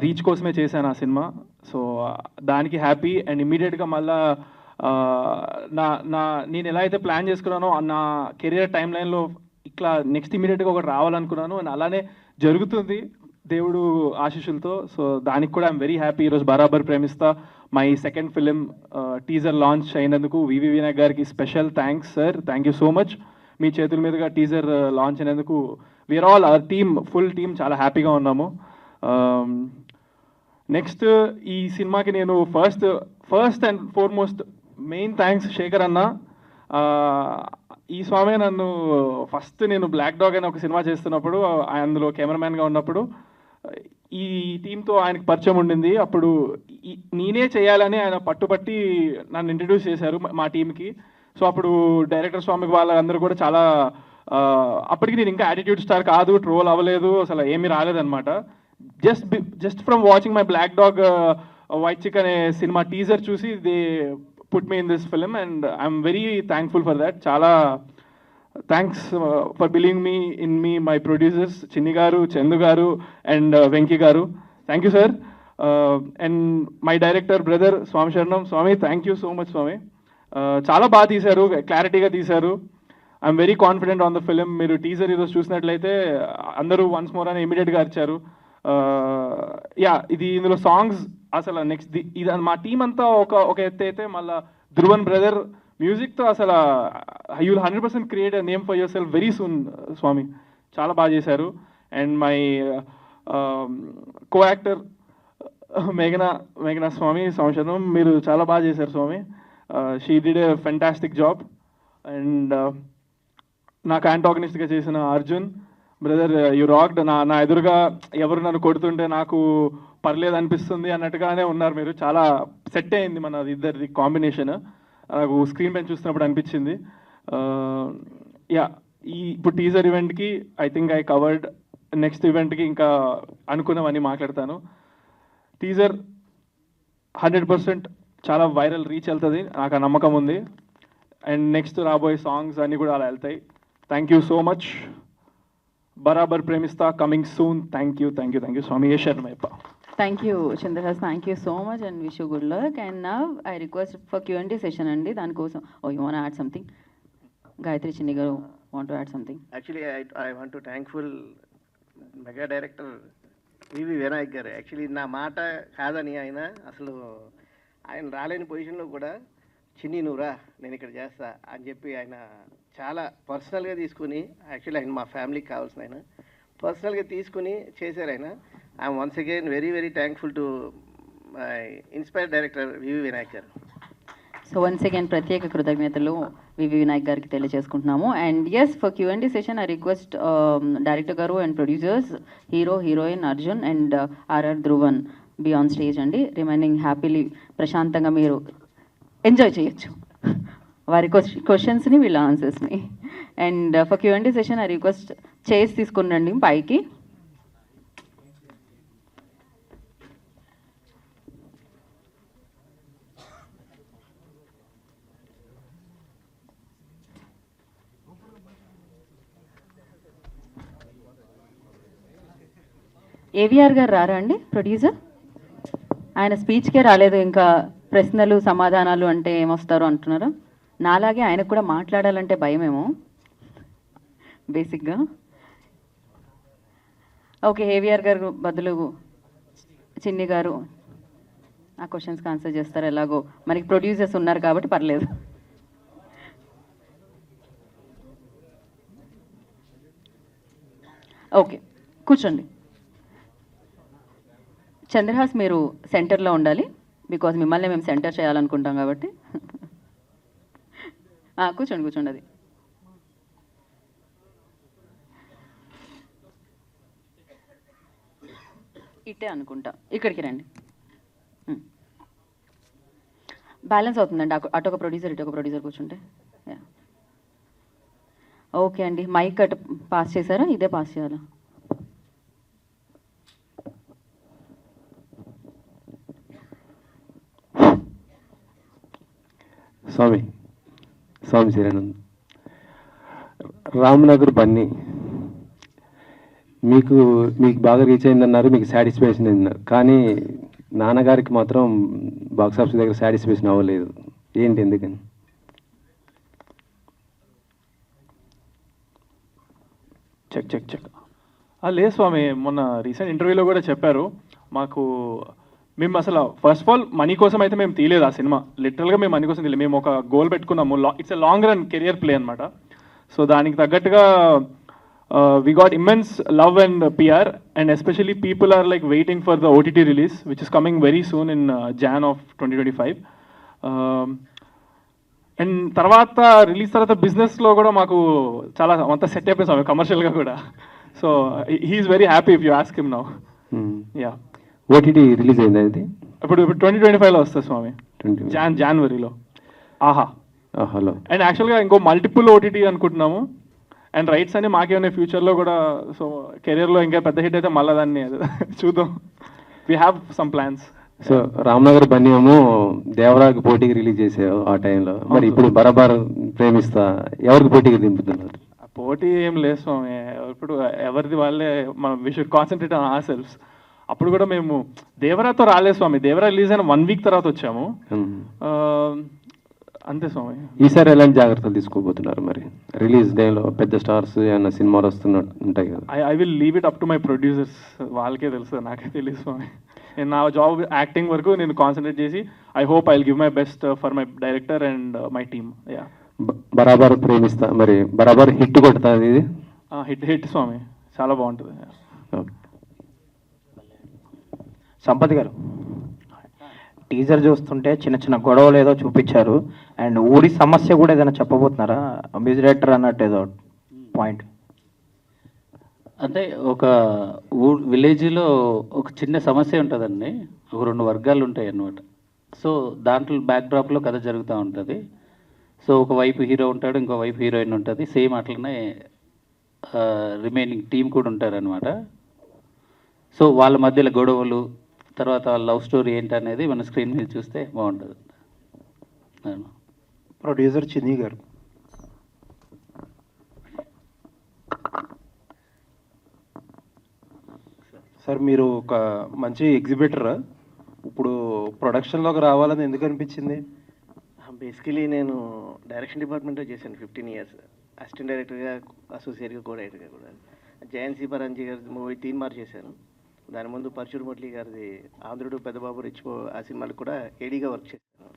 Speaker 12: రీచ్ కోసమే చేశాను ఆ సినిమా. సో దానికి హ్యాపీ. అండ్ ఇమ్మీడియట్గా మళ్ళా నేను ఎలా అయితే ప్లాన్ చేసుకున్నానో నా కెరియర్ టైం లైన్లో ఇట్లా నెక్స్ట్ ఇమ్మీడియట్గా ఒకటి రావాలనుకున్నాను, అండ్ అలానే జరుగుతుంది దేవుడు ఆశీస్సులతో. సో దానికి కూడా ఐఎమ్ వెరీ హ్యాపీ. ఈరోజు Barabar Premistha my second film teaser launch అయినందుకు వివి వినాయక్ గారికి special thanks sir. Thank you so much. మీ చేతుల మీదుగా టీజర్ లాంచ్ అయినందుకు we are all our team, full team చాలా హ్యాపీగా ఉన్నాము. నెక్స్ట్ ఈ సినిమాకి నేను first and foremost main thanks Shekhar అన్న. ఈ స్వామి నన్ను ఫస్ట్ నేను బ్లాక్ డాగ్ అని ఒక సినిమా చేస్తున్నప్పుడు, అందులో కెమెరామ్యాన్గా ఉన్నప్పుడు ఈ టీంతో ఆయనకు పరిచయం ఉండింది. అప్పుడు నేనే చేయాలని ఆయన పట్టుబట్టి నన్ను ఇంట్రడ్యూస్ చేశారు మా టీంకి. సో అప్పుడు డైరెక్టర్ స్వామికి వాళ్ళందరూ కూడా చాలా, అప్పటికి నేను ఇంకా యాటిట్యూడ్ స్టార్ కాదు, ట్రోల్ అవ్వలేదు, అసలు ఏమీ రాలేదన్నమాట. Just from watching my black dog white chick అనే సినిమా టీజర్ చూసి they put me in this film and I'm very thankful for that. చాలా thanks for believing me my producers Chinni garu, Chandu garu and Venky garu. Thank you sir. And my director brother స్వామి శరణం. స్వామి thank you so much స్వామి. చాలా బాగా తీశారు, క్లారిటీగా తీశారు. I'm very confident on the film. మీరు టీజర్ ఈరోజు చూసినట్లయితే అందరూ వన్స్ మోర్ అని ఇమీడియట్గా అరిచారు. ఇందులో సాంగ్స్ అసలు నెక్స్ట్ ఇది మా టీం అంతా ఒక ఎత్తు అయితే, మళ్ళీ ధ్రువన్ బ్రదర్ మ్యూజిక్తో అసలు you will 100% create a name for yourself very soon స్వామి. చాలా బాగా చేశారు. అండ్ మై కో యాక్టర్ మేఘనా స్వామి సంవత్సరం, మీరు చాలా బాగా చేశారు స్వామి. She did a fantastic job. And నాకు యాంటాగనిస్ట్గా చేసిన అర్జున్ బ్రదర్, యు రాక్డ్. నా ఎదురుగా ఎవరు నన్ను కొడుతుంటే నాకు పర్లేదు అనిపిస్తుంది అన్నట్టుగానే ఉన్నారు మీరు. చాలా సెట్ అయింది మన ఇద్దరిది కాంబినేషన్, నాకు స్క్రీన్ పైన చూస్తున్నప్పుడు అనిపించింది. ఇప్పుడు టీజర్ ఈవెంట్కి I think I covered. Next ఈవెంట్కి ఇంకా అనుకున్నవన్నీ మాట్లాడతాను. టీజర్ 100% చాలా వైరల్ రీచ్ వెళ్తుంది, నాకు ఆ నమ్మకం ఉంది. అండ్ నెక్స్ట్ రాబోయే సాంగ్స్ అన్నీ కూడా అలా వెళ్తాయి. Thank you so much. Barabar Premistha coming soon. Thank you స్వామి శరణమయ్యప్ప.
Speaker 1: Thank you Chandrahas, thank you so much and wish you good luck. And now I request for Q&A session అండి. దానికోసం you want add something? Gayathri Chinni garu want to add something?
Speaker 4: Actually I want to thankful mega director VV Vinayak garu. Actually నా మాట కాదని ఆయన రాలేని పొజిషన్లో కూడా చిన్ని నువ్వురా నేను ఇక్కడ చేస్తా అని చెప్పి ఆయన చాలా పర్సనల్గా తీసుకుని, యాక్చువల్లీ ఆయన మా ఫ్యామిలీకి కావాల్సిన ఆయన పర్సనల్గా తీసుకుని చేశారు ఆయన. I'm once again very thankful to my inspired director VV Vinayak గారు.
Speaker 1: సో వన్స్ అగైన్ ప్రత్యేక కృతజ్ఞతలు వివి వినాయక్ గారికి తెలియజేసుకుంటున్నాము. And as for Q&A session I request director గారు and producers, hero heroine Arjun and RR Dhruvan be on stage అండి. రిమైనింగ్ హ్యాపీలీ ప్రశాంతంగా మీరు ఎంజాయ్ చేయొచ్చు వారి క్వశ్చన్స్ని, వీళ్ళ ఆన్సర్స్ని. And for Q&A session I request chairs తీసుకుని పైకి. ఏవిఆర్ గారు రారా అండి ప్రొడ్యూసర్? ఆయన స్పీచ్కే రాలేదు, ఇంకా ప్రశ్నలు సమాధానాలు అంటే ఏమొస్తారు అంటున్నారా? నాలాగే ఆయనకు కూడా మాట్లాడాలంటే భయమేమో బేసిక్గా. ఓకే, ఏవిఆర్ గారు బదులు చిన్ని గారు ఆ క్వశ్చన్స్కి ఆన్సర్ చేస్తారు. ఎలాగో మనకి ప్రొడ్యూసర్స్ ఉన్నారు కాబట్టి పర్లేదు. ఓకే, కూర్చోండి. చంద్రహాస్, మీరు సెంటర్లో ఉండాలి, బికాజ్ మిమ్మల్ని మేము సెంటర్ చేయాలనుకుంటాం కాబట్టి. కూర్చోండి కూర్చోండి. అది ఇటే అనుకుంటా, ఇక్కడికి రండి. బ్యాలెన్స్ అవుతుందండి, అటు ఒక ప్రొడ్యూసర్ ఇటు ఒక ప్రొడ్యూసర్ కూర్చుంటే. ఓకే అండి, మైక్ అటు పాస్ చేశారా, ఇదే పాస్ చేయాలా?
Speaker 13: స్వామి శ్రీరానంద్, రామ్నగర్ బన్నీ మీకు బాగా రీచ్ అయిందన్నారు, మీకు సాటిస్ఫాక్షన్ అన్నారు. కానీ నాన్నగారికి మాత్రం బాక్స్ ఆఫీస్ దగ్గర సాటిస్ఫాక్షన్ అవ్వలేదు. ఏంటి, ఎందుకని?
Speaker 12: చెక్ లేదు స్వామి, మొన్న రీసెంట్ ఇంటర్వ్యూలో కూడా చెప్పారు మాకు. మేము అసలు ఫస్ట్ ఆఫ్ ఆల్ మనీ కోసం అయితే మేము తీయలేదు ఆ సినిమా. లిటరల్గా మేము మనీ కోసం తీయలేదు. మేము ఒక గోల్ పెట్టుకున్నాము, it's a long run career play అనమాట. సో దానికి తగ్గట్టుగా we got immense love and PR, and especially people are like waiting for the OTT release, which is coming very soon in Jan of 2025. And తర్వాత release తర్వాత బిజినెస్లో కూడా మాకు చాలా అంతా సెట్ అయిపోయింది కమర్షియల్గా కూడా. So he is very happy if you ask him now. Yeah,
Speaker 13: OTT release అయింది అది
Speaker 12: ఇప్పుడు 2025లో వస్తుంది స్వామి, జనవరిలో. హలో. అండ్ యాక్చువల్గా ఇంకో మల్టిపుల్ ఓటీటీ అనుకుంటున్నాము. అండ్ రైట్స్ అని మాకే ఉన్నాయి ఫ్యూచర్లో కూడా. సో కెరియర్లో ఇంకా పెద్ద హిట్ అయితే మళ్ళీ దాన్ని చూద్దాం. We have some plans.
Speaker 13: So Ramnagar Bunny ఏమో దేవరాకి పోటీకి రిలీజ్ చేసావు ఆ టైంలో, మరి ఇప్పుడు బరాబర్ ప్రేమిస్తా ఎవరికి పోటీకి దింపుతున్నారు?
Speaker 12: పోటీ ఏం లేదు స్వామి, ఇప్పుడు ఎవరిది వాళ్ళే. మనం we should concentrate on hour selves. అప్పుడు కూడా మేము దేవరాతో రాలేదు స్వామి, దేవరా రిలీజ్ అయిన 1 వీక్ తర్వాత వచ్చాము అంతే స్వామి.
Speaker 13: ఈసారి ఎలాంటి జాగ్రత్తలు తీసుకోబోతున్నారు మరి? రిలీజ్ డేలో పెద్ద స్టార్స్ ఏమన్నా సినిమాలు వస్తున్నట్టు ఉంటాయి కదా.
Speaker 12: I will leave it up to my producers, వాళ్ళకే తెలుసు, నాకే తెలియదు స్వామి. నేను నా జాబ్ యాక్టింగ్ వరకు నేను కాన్సన్ట్రేట్ చేసి I hope I will give my best for my director and my team. Yeah,
Speaker 13: బరాబర్ ప్రేమిస్తా మరి బరాబర్ హిట్ కొడుతుంది ఇది.
Speaker 12: హిట్ స్వామి, చాలా బాగుంటుంది.
Speaker 14: సంపత్ గారు, టీజర్ చూస్తుంటే చిన్న చిన్న గొడవలు ఏదో చూపించారు, అండ్ ఊరి సమస్య కూడా ఏదైనా చెప్పబోతున్నారా? మ్యూజిక్ డైరెక్టర్ అన్నట్టు ఏదో పాయింట్.
Speaker 10: అంటే ఒక విలేజ్లో ఒక చిన్న సమస్య ఉంటుందండి, ఒక 2 వర్గాలు ఉంటాయి అన్నమాట. సో దాంట్లో బ్యాక్డ్రాప్లో కథ జరుగుతూ ఉంటుంది. సో ఒక వైపు హీరో ఉంటాడు, ఇంకో వైపు హీరోయిన్ ఉంటుంది. సేమ్ అట్లనే రిమైనింగ్ టీం కూడా ఉంటారనమాట. సో వాళ్ళ మధ్యలో గొడవలు, తర్వాత వాళ్ళ లవ్ స్టోరీ ఏంటనేది మన స్క్రీన్ మీద చూస్తే బాగుంటుంది.
Speaker 14: ప్రొడ్యూసర్ చిన్ని గారు,
Speaker 15: సార్ మీరు ఒక మంచి ఎగ్జిబిటరా, ఇప్పుడు ప్రొడక్షన్లోకి రావాలని ఎందుకు అనిపించింది?
Speaker 4: బేసికలీ నేను డైరెక్షన్ డిపార్ట్మెంట్లో చేశాను 15 years, అసిస్టెంట్ డైరెక్టర్గా, అసోసియేట్గా, కో డైరెక్టర్గా కూడా. జయంతి పరంజీ గారి మూవీ తీన్మార్ చేశాను. దాని ముందు పరశురు మురళి గారిది ఆంధ్రుడు, పెద్దబాబు, రిచ్చిపో, ఆ సినిమాలు కూడా ఏడీగా వర్క్ చేశాను.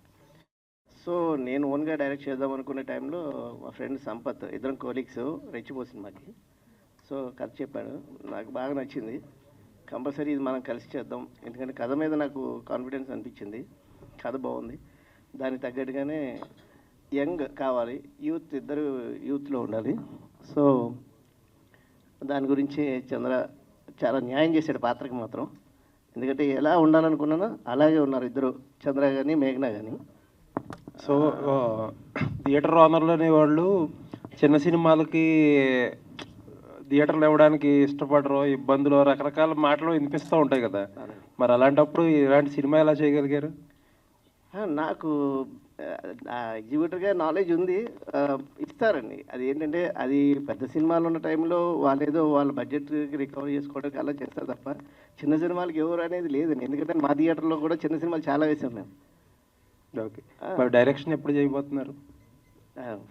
Speaker 4: సో నేను ఓన్గా డైరెక్ట్ చేద్దాం అనుకునే టైంలో మా ఫ్రెండ్ సంపత్, ఇద్దరం కోలీగ్స్, రెచ్చిపో సినిమాకి. సో కథ చెప్పాడు, నాకు బాగా నచ్చింది. కంపల్సరీ ఇది మనం కలిసి చేద్దాం, ఎందుకంటే కథ మీద నాకు కాన్ఫిడెన్స్ అనిపించింది, కథ బాగుంది. దానికి తగ్గట్టుగానే యంగ్ కావాలి, ఇద్దరు యూత్లో ఉండాలి. సో దాని గురించి చంద్ర చాలా న్యాయం చేశాడు పాత్రకి మాత్రం. ఎందుకంటే ఎలా ఉండాలనుకున్నానో అలాగే ఉన్నారు ఇద్దరు, చంద్ర కానీ మేఘన కానీ.
Speaker 15: సో థియేటర్ ఓనర్లు అనేవాళ్ళు చిన్న సినిమాలకి థియేటర్లు ఇవ్వడానికి ఇష్టపడరు, ఇబ్బందులు, రకరకాల మాటలు వినిపిస్తూ ఉంటాయి కదా. మరి అలాంటప్పుడు ఇలాంటి సినిమా ఎలా చేయగలిగారు?
Speaker 4: నాకు ఎగ్జిబిటర్గా నాలెడ్జ్ ఉంది, ఇస్తారండి. అది ఏంటంటే అది పెద్ద సినిమాలు ఉన్న టైంలో వాళ్ళు ఏదో వాళ్ళ బడ్జెట్ రికవర్ చేసుకోవడానికి అలా చేస్తారు తప్ప చిన్న సినిమాలకి ఎవరు అనేది లేదండి. ఎందుకంటే మా థియేటర్లో కూడా చిన్న సినిమాలు చాలా వేసాం మేము.
Speaker 15: ఓకే, మరి డైరెక్షన్ ఎప్పుడు చేయబోతున్నారు?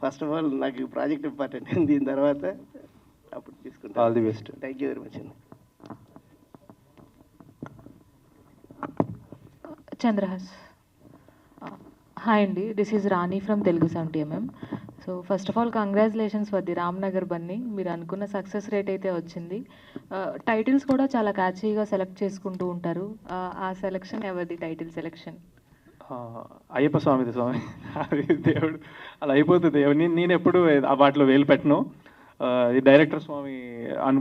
Speaker 4: ఫస్ట్ ఆఫ్ ఆల్ నాకు ప్రాజెక్ట్ ఇంపార్టెంట్, దీని తర్వాత అప్పుడు తీసుకుంటాను.
Speaker 15: All the best.
Speaker 4: Thank you very much అండి.
Speaker 16: చంద్రహాస్, హాయ్ అండి, this is Rani from Telugu 70mm. So first of all congratulations for the Ramnagar Bunny. మీరు అనుకున్న సక్సెస్ రేట్ అయితే వచ్చింది. టైటిల్స్ కూడా చాలా క్యాచీగా సెలెక్ట్ చేసుకుంటూ ఉంటారు. ఆ సెలెక్షన్ ఎవరిది టైటిల్ సెలెక్షన్?
Speaker 12: అయ్యప్ప స్వామిది స్వామి. అది దేవుడు అలా అయిపోతుంది. నేను ఎప్పుడు వాటిలో వేలు పెట్టను. ఈ డైరెక్టర్ స్వామి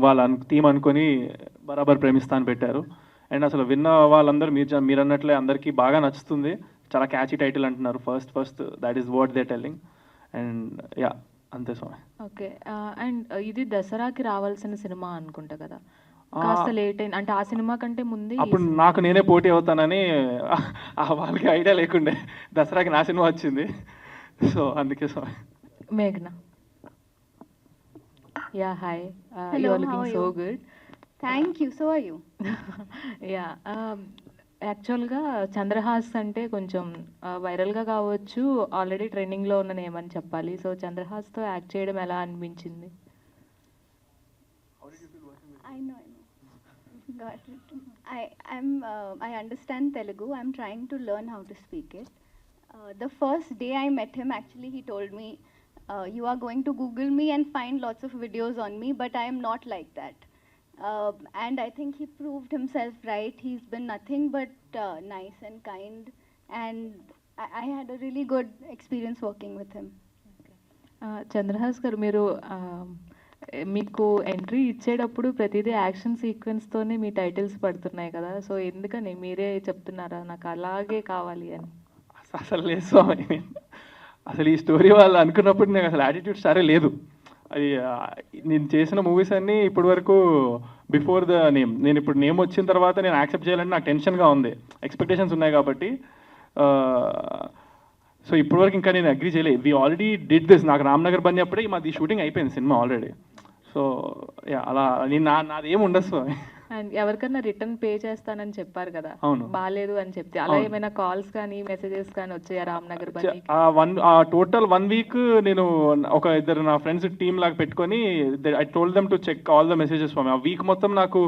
Speaker 12: వాళ్ళ థీమ్ అనుకొని బరాబర్ ప్రేమిస్తా అని పెట్టారు. అండ్ అసలు విన్న వాళ్ళందరూ మీరు అన్నట్లే అందరికీ బాగా నచ్చుతుంది. చాలా క్యాచీ టైటిల్ అంటున్నారు. First that is what they telling. And yeah, అంతే స్వామి.
Speaker 16: ఓకే. అండ్ ఇది దసరాకి రావాల్సిన సినిమా అనుకుంటా కదా, కాస్త లేట్ అయింది అంటే ఆ సినిమా కంటే ముందే.
Speaker 12: అప్పుడు నాకు నేనే పోటీ అవుతానని వాళ్ళకి ఐడియా లేకుండే. దసరాకి నా సినిమా వచ్చింది. సో అందుకే స్వామి.
Speaker 16: మేఘ్నా. Yeah, hi.
Speaker 11: Hello,
Speaker 16: you are looking
Speaker 11: how are
Speaker 16: so
Speaker 11: you?
Speaker 16: good.
Speaker 11: Thank you. So are you?
Speaker 16: Yeah, యాక్చువల్గా చంద్రహాస్ అంటే కొంచెం వైరల్గా కావచ్చు, ఆల్రెడీ ట్రెండింగ్లో ఉన్న నేమ్ అని చెప్పాలి. సో చంద్రహాస్తో యాక్ట్ చేయడం ఎలా అనిపించింది?
Speaker 11: I know. Got it. I understand Telugu. I'm trying to learn how to speak it. The first day I met him, actually, he told me, you are going to Google me and find lots of videos on me, but I am not like that. And I think he proved himself right. He's been nothing but nice and kind, and I had a really good experience working with him.
Speaker 16: Chandrahas గారు, మీరు మీకు entry ఇచ్చేటప్పుడు ప్రతిదీ action సీక్వెన్స్తోనే మీ titles పడుతున్నాయి కదా, so ఎందుకని మీరే చెప్తున్నారా నాకు అలాగే కావాలి అని?
Speaker 12: అసలు లేదు స్వామి. అసలు ఈ స్టోరీ వాళ్ళు అనుకున్నప్పుడు నాకు అసలు యాటిట్యూడ్ సరే లేదు. అది నేను చేసిన మూవీస్ అన్నీ ఇప్పటి వరకు బిఫోర్ ద నేమ్, నేను ఇప్పుడు నేమ్ వచ్చిన తర్వాత నేను యాక్సెప్ట్ చేయాలంటే నాకు టెన్షన్గా ఉంది. ఎక్స్పెక్టేషన్స్ ఉన్నాయి కాబట్టి. సో ఇప్పటివరకు ఇంకా నేను అగ్రీ చేయలేదు. We already did this. నాకు రామ్నగర్ బన్నీ అప్పుడే మాది షూటింగ్ అయిపోయింది సినిమా ఆల్రెడీ. సో అలా నేను నాది ఏమి ఉండదు స్వామి.
Speaker 16: అండ్ ఎవరికన్నా రిటర్న్ పే చేస్తానని చెప్పారు కదా,
Speaker 12: అవును,
Speaker 16: బాగాలేదు అని చెప్తే అలా ఏమైనా కాల్స్ కానీ మెసేజెస్ కానీ వచ్చాయా రామ్నగర్ బన్నీ?
Speaker 12: టోటల్ 1 వీక్ నేను ఒక ఇద్దరు నా ఫ్రెండ్స్ టీమ్ లాగా పెట్టుకొని I told them to check all the messages for me. ఆ వీక్ మొత్తం నాకు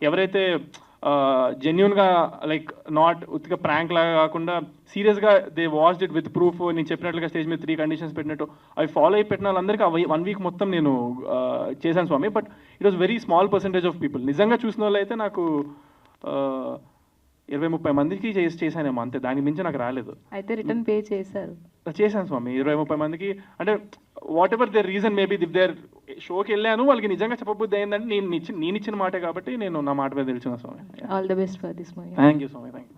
Speaker 12: ఎవరైతే జెన్యున్గా లైక్ నాట్ ఉత్తిగా ప్రాంక్ లాగా కాకుండా సీరియస్గా they watched it with proof, నేను చెప్పినట్లుగా స్టేజ్ మీద 3 కండిషన్స్ పెట్టినట్టు అవి ఫాలో అయి పెట్టిన వాళ్ళందరికీ 1 వీక్ మొత్తం నేను చేశాను స్వామి. But it was very small percentage of people. నిజంగా చూసిన వాళ్ళు అయితే నాకు 20-30 మందికి చేశానేమో అంతే, దానికి మించి నాకు రాలేదు.
Speaker 16: అయితే రిటర్న్ పే చేశారు?
Speaker 12: చేశాను స్వామి 20-30 మందికి. అంటే whatever their reason maybe if their షోకి వెళ్ళాను వాళ్ళకి నిజంగా చెప్పబుద్ధి అయిందంటే నేను ఇచ్చిన మాటే కాబట్టి నేను నా మాట మీద తెలిసిన స్వామి.
Speaker 16: All the best for this movie.
Speaker 12: Thank you స్వామి. Thank you.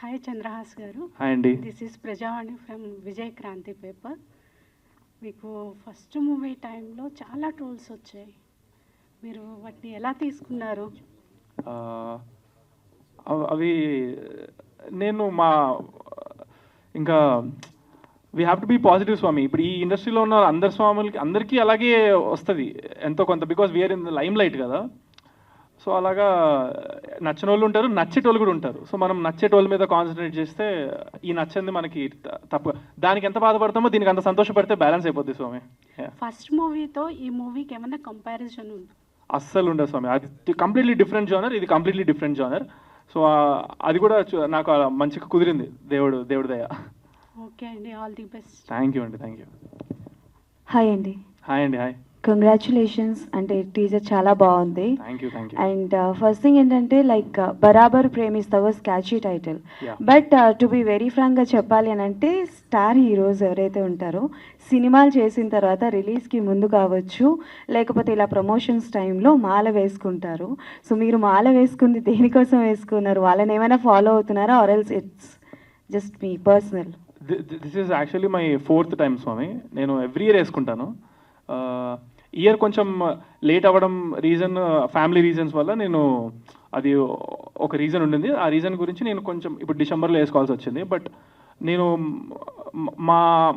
Speaker 17: హాయ్ చంద్రహాస్ గారు.
Speaker 12: హాయ్ అండి.
Speaker 17: This is Prajavani from Vijay Kranti paper. మీకు ఫస్ట్ మూవీ టైంలో చాలా ట్రోల్స్ వచ్చాయి, మీరు వాటిని ఎలా తీసుకున్నారు?
Speaker 12: అవి నేను ఇంకా we have to be positive స్వామి. ఇప్పుడు ఈ ఇండస్ట్రీలో ఉన్న అందరి స్వాములకి అందరికీ అలాగే వస్తుంది ఎంతో కొంత, because we're in the limelight కదా. సో అలాగా నచ్చని వాళ్ళు ఉంటారు, నచ్చేటోళ్ళు కూడా ఉంటారు. సో మనం నచ్చేటోళ్ళ మీద కాన్సన్ట్రేట్ చేస్తే ఈ నచ్చింది మనకి తప్పు, దానికి ఎంత బాధపడతామో దీనికి అంత సంతోషపడితే బ్యాలెన్స్ అయిపోద్ది స్వామి.
Speaker 17: ఫస్ట్ మూవీతో ఈ మూవీకి ఏమైనా కంపారిజన్ ఉంది?
Speaker 12: అస్సలు ఉండదు స్వామి. అది కంప్లీట్లీ డిఫరెంట్ జానర్, ఇది కంప్లీట్లీ డిఫరెంట్ జానర్. సో అది కూడా నాకు మంచిగా కుదిరింది, దేవుడి దయ.
Speaker 17: ఓకే అండి, all the best.
Speaker 12: Thank you అండి. Thank you.
Speaker 18: హాయ్ అండి.
Speaker 12: హాయ్ అండి. హాయ్.
Speaker 18: కంగ్రాచులేషన్స్. అంటే టీజర్ చాలా బాగుంది.
Speaker 12: Thank you. Thank you.
Speaker 18: And first thing ఏంటంటే like Barabar Premistha was catchy title. But to be very ఫ్రాంక్గా చెప్పాలి అని అంటే స్టార్ హీరోస్ ఎవరైతే ఉంటారో సినిమాలు చేసిన తర్వాత రిలీజ్కి ముందు కావచ్చు లేకపోతే ఇలా ప్రమోషన్స్ టైంలో మాల వేసుకుంటారు. సో మీరు మాల వేసుకుంది దేనికోసం వేసుకున్నారు? వాళ్ళని ఏమైనా ఫాలో అవుతున్నారా ఆర్ ఎల్స్ ఇట్స్ జస్ట్ మీ personal?
Speaker 12: This is actually my 4th time స్వామి. నేను ఎవ్రీ ఇయర్ వేసుకుంటాను. ఇయర్ కొంచెం లేట్ అవ్వడం రీజన్ ఫ్యామిలీ రీజన్స్ వల్ల నేను అది ఒక రీజన్ ఉండింది. ఆ రీజన్ గురించి నేను కొంచెం ఇప్పుడు డిసెంబర్లో వేసుకోవాల్సి వచ్చింది. బట్ నేను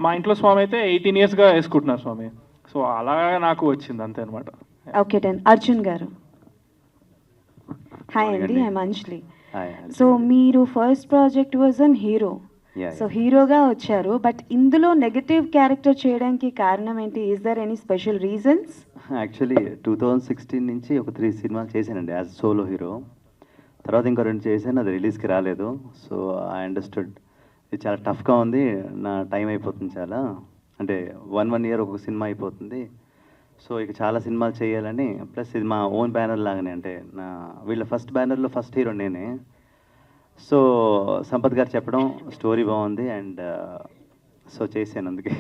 Speaker 12: మా ఇంట్లో స్వామి అయితే 18 yearsగా వేసుకుంటున్నారు స్వామి. సో అలా నాకు వచ్చింది అంతే అనమాట.
Speaker 18: Okay done. Arjun garu. Hi అండి. ఐ మంజ్లీ. సో మీరు first project was an hero. So హీరోగా వచ్చారు, బట్ ఇందులో నెగటివ్ క్యారెక్టర్ చేయడానికి కారణం ఏంటి? Is there any special reasons?
Speaker 8: Actually 2016 నుంచి ఒక 3 సినిమాలు చేశానండి యాజ్ సోలో హీరో. తర్వాత ఇంకో 2 చేశాను, అది రిలీజ్కి రాలేదు. సో ఐ అండర్స్టూడ్ ఇది చాలా టఫ్గా ఉంది, నా టైం అయిపోతుంది చాలా, అంటే వన్ ఇయర్ ఒక్కొక్క సినిమా అయిపోతుంది. సో ఇక చాలా సినిమాలు చేయాలని, ప్లస్ ఇది మా ఓన్ బ్యానర్ లాగానే, అంటే వీళ్ళ ఫస్ట్ బ్యానర్లో ఫస్ట్ హీరో నేనే. సో సంపత్ గారు చెప్పడం స్టోరీ బాగుంది అండ్ సో చేశాను. అందుకే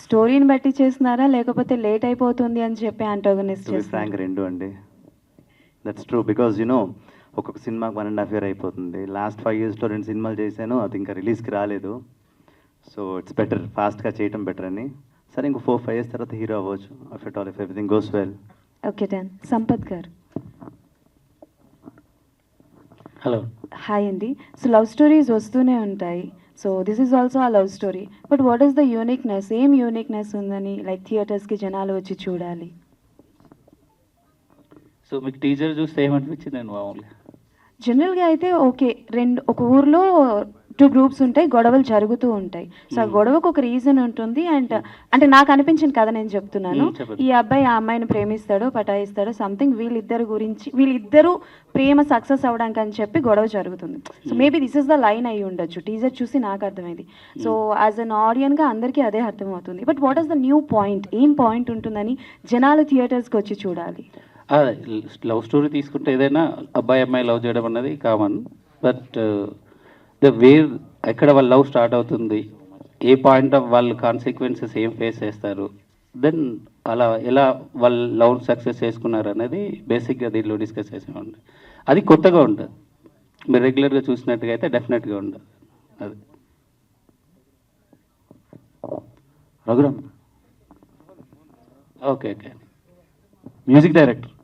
Speaker 18: స్టోరీని బట్టి చేస్తున్నారా లేకపోతే లేట్ అయిపోతుంది అని చెప్పి యాంటాగనిస్ట్
Speaker 8: ఫ్రాంక్ రెండు అండి. దట్స్ ట్రూ, బికాజ్ ఒక్కొక్క సినిమాకి 1.5 year అయిపోతుంది. లాస్ట్ 5 yearsలో 2 సినిమాలు చేశాను, అది ఇంకా రిలీజ్కి రాలేదు. సో ఇట్స్ బెటర్, ఫాస్ట్గా చేయటం బెటర్ అని. సరే ఇంకో 4-5 years తర్వాత హీరో అవ్వచ్చు, if everything goes well.
Speaker 18: Okay done. Sampath గారు.
Speaker 10: హలో.
Speaker 18: హాయ్ అండి. సో లవ్ స్టోరీస్ వస్తూనే ఉంటాయి. సో దిస్ ఈజ్ ఆల్సో ఆ love story. But what is the uniqueness? ఏం యూనిక్నెస్ ఉందని లైక్ థియేటర్స్కి జనాలు వచ్చి చూడాలి?
Speaker 10: సో మీకు టీజర్ చూస్తే ఏమనిపించిందండి మామూలుగా?
Speaker 18: జనరల్గా అయితే ఓకే, ఒక ఊర్లో 2 groups ఉంటాయి, గొడవలు జరుగుతూ ఉంటాయి. సో ఆ గొడవకు ఒక రీజన్ ఉంటుంది. అండ్ అంటే నాకు అనిపించింది కదా, నేను చెప్తున్నాను. ఈ అబ్బాయి ఆ అమ్మాయిని ప్రేమిస్తాడో పటాయిస్తాడో సంథింగ్, వీళ్ళిద్దరూ ప్రేమ సక్సెస్ అవ్వడానికి అని చెప్పి గొడవ జరుగుతుంది. So maybe this is the line అయి ఉండొచ్చు. టీజర్ చూసి నాకు అర్థమైంది. సో యాజ్ అన్ ఆడియన్గా అందరికీ అదే అర్థమవుతుంది. But what is the new point? ఏం పాయింట్ ఉంటుందని జనాలు థియేటర్స్కి వచ్చి చూడాలి?
Speaker 10: లవ్ స్టోరీ తీసుకుంటే ఏదైనా అబ్బాయి అమ్మాయి లవ్ చేయడం అన్నది కామన్. బట్ ద వే ఎక్కడ వాళ్ళ లవ్ స్టార్ట్ అవుతుంది, ఏ పాయింట్ ఆఫ్ వాళ్ళు కాన్సిక్వెన్సెస్ ఏం ఫేస్ చేస్తారు, దెన్ అలా ఎలా వాళ్ళు లవ్ సక్సెస్ చేసుకున్నారు అనేది బేసిక్గా దీంట్లో డిస్కస్ చేసామండి. అది కొత్తగా ఉంటుంది, మీరు రెగ్యులర్గా చూసినట్టుగా అయితే డెఫినెట్గా ఉండదు. అది
Speaker 9: Raghuram.
Speaker 10: Okay.
Speaker 9: Music director.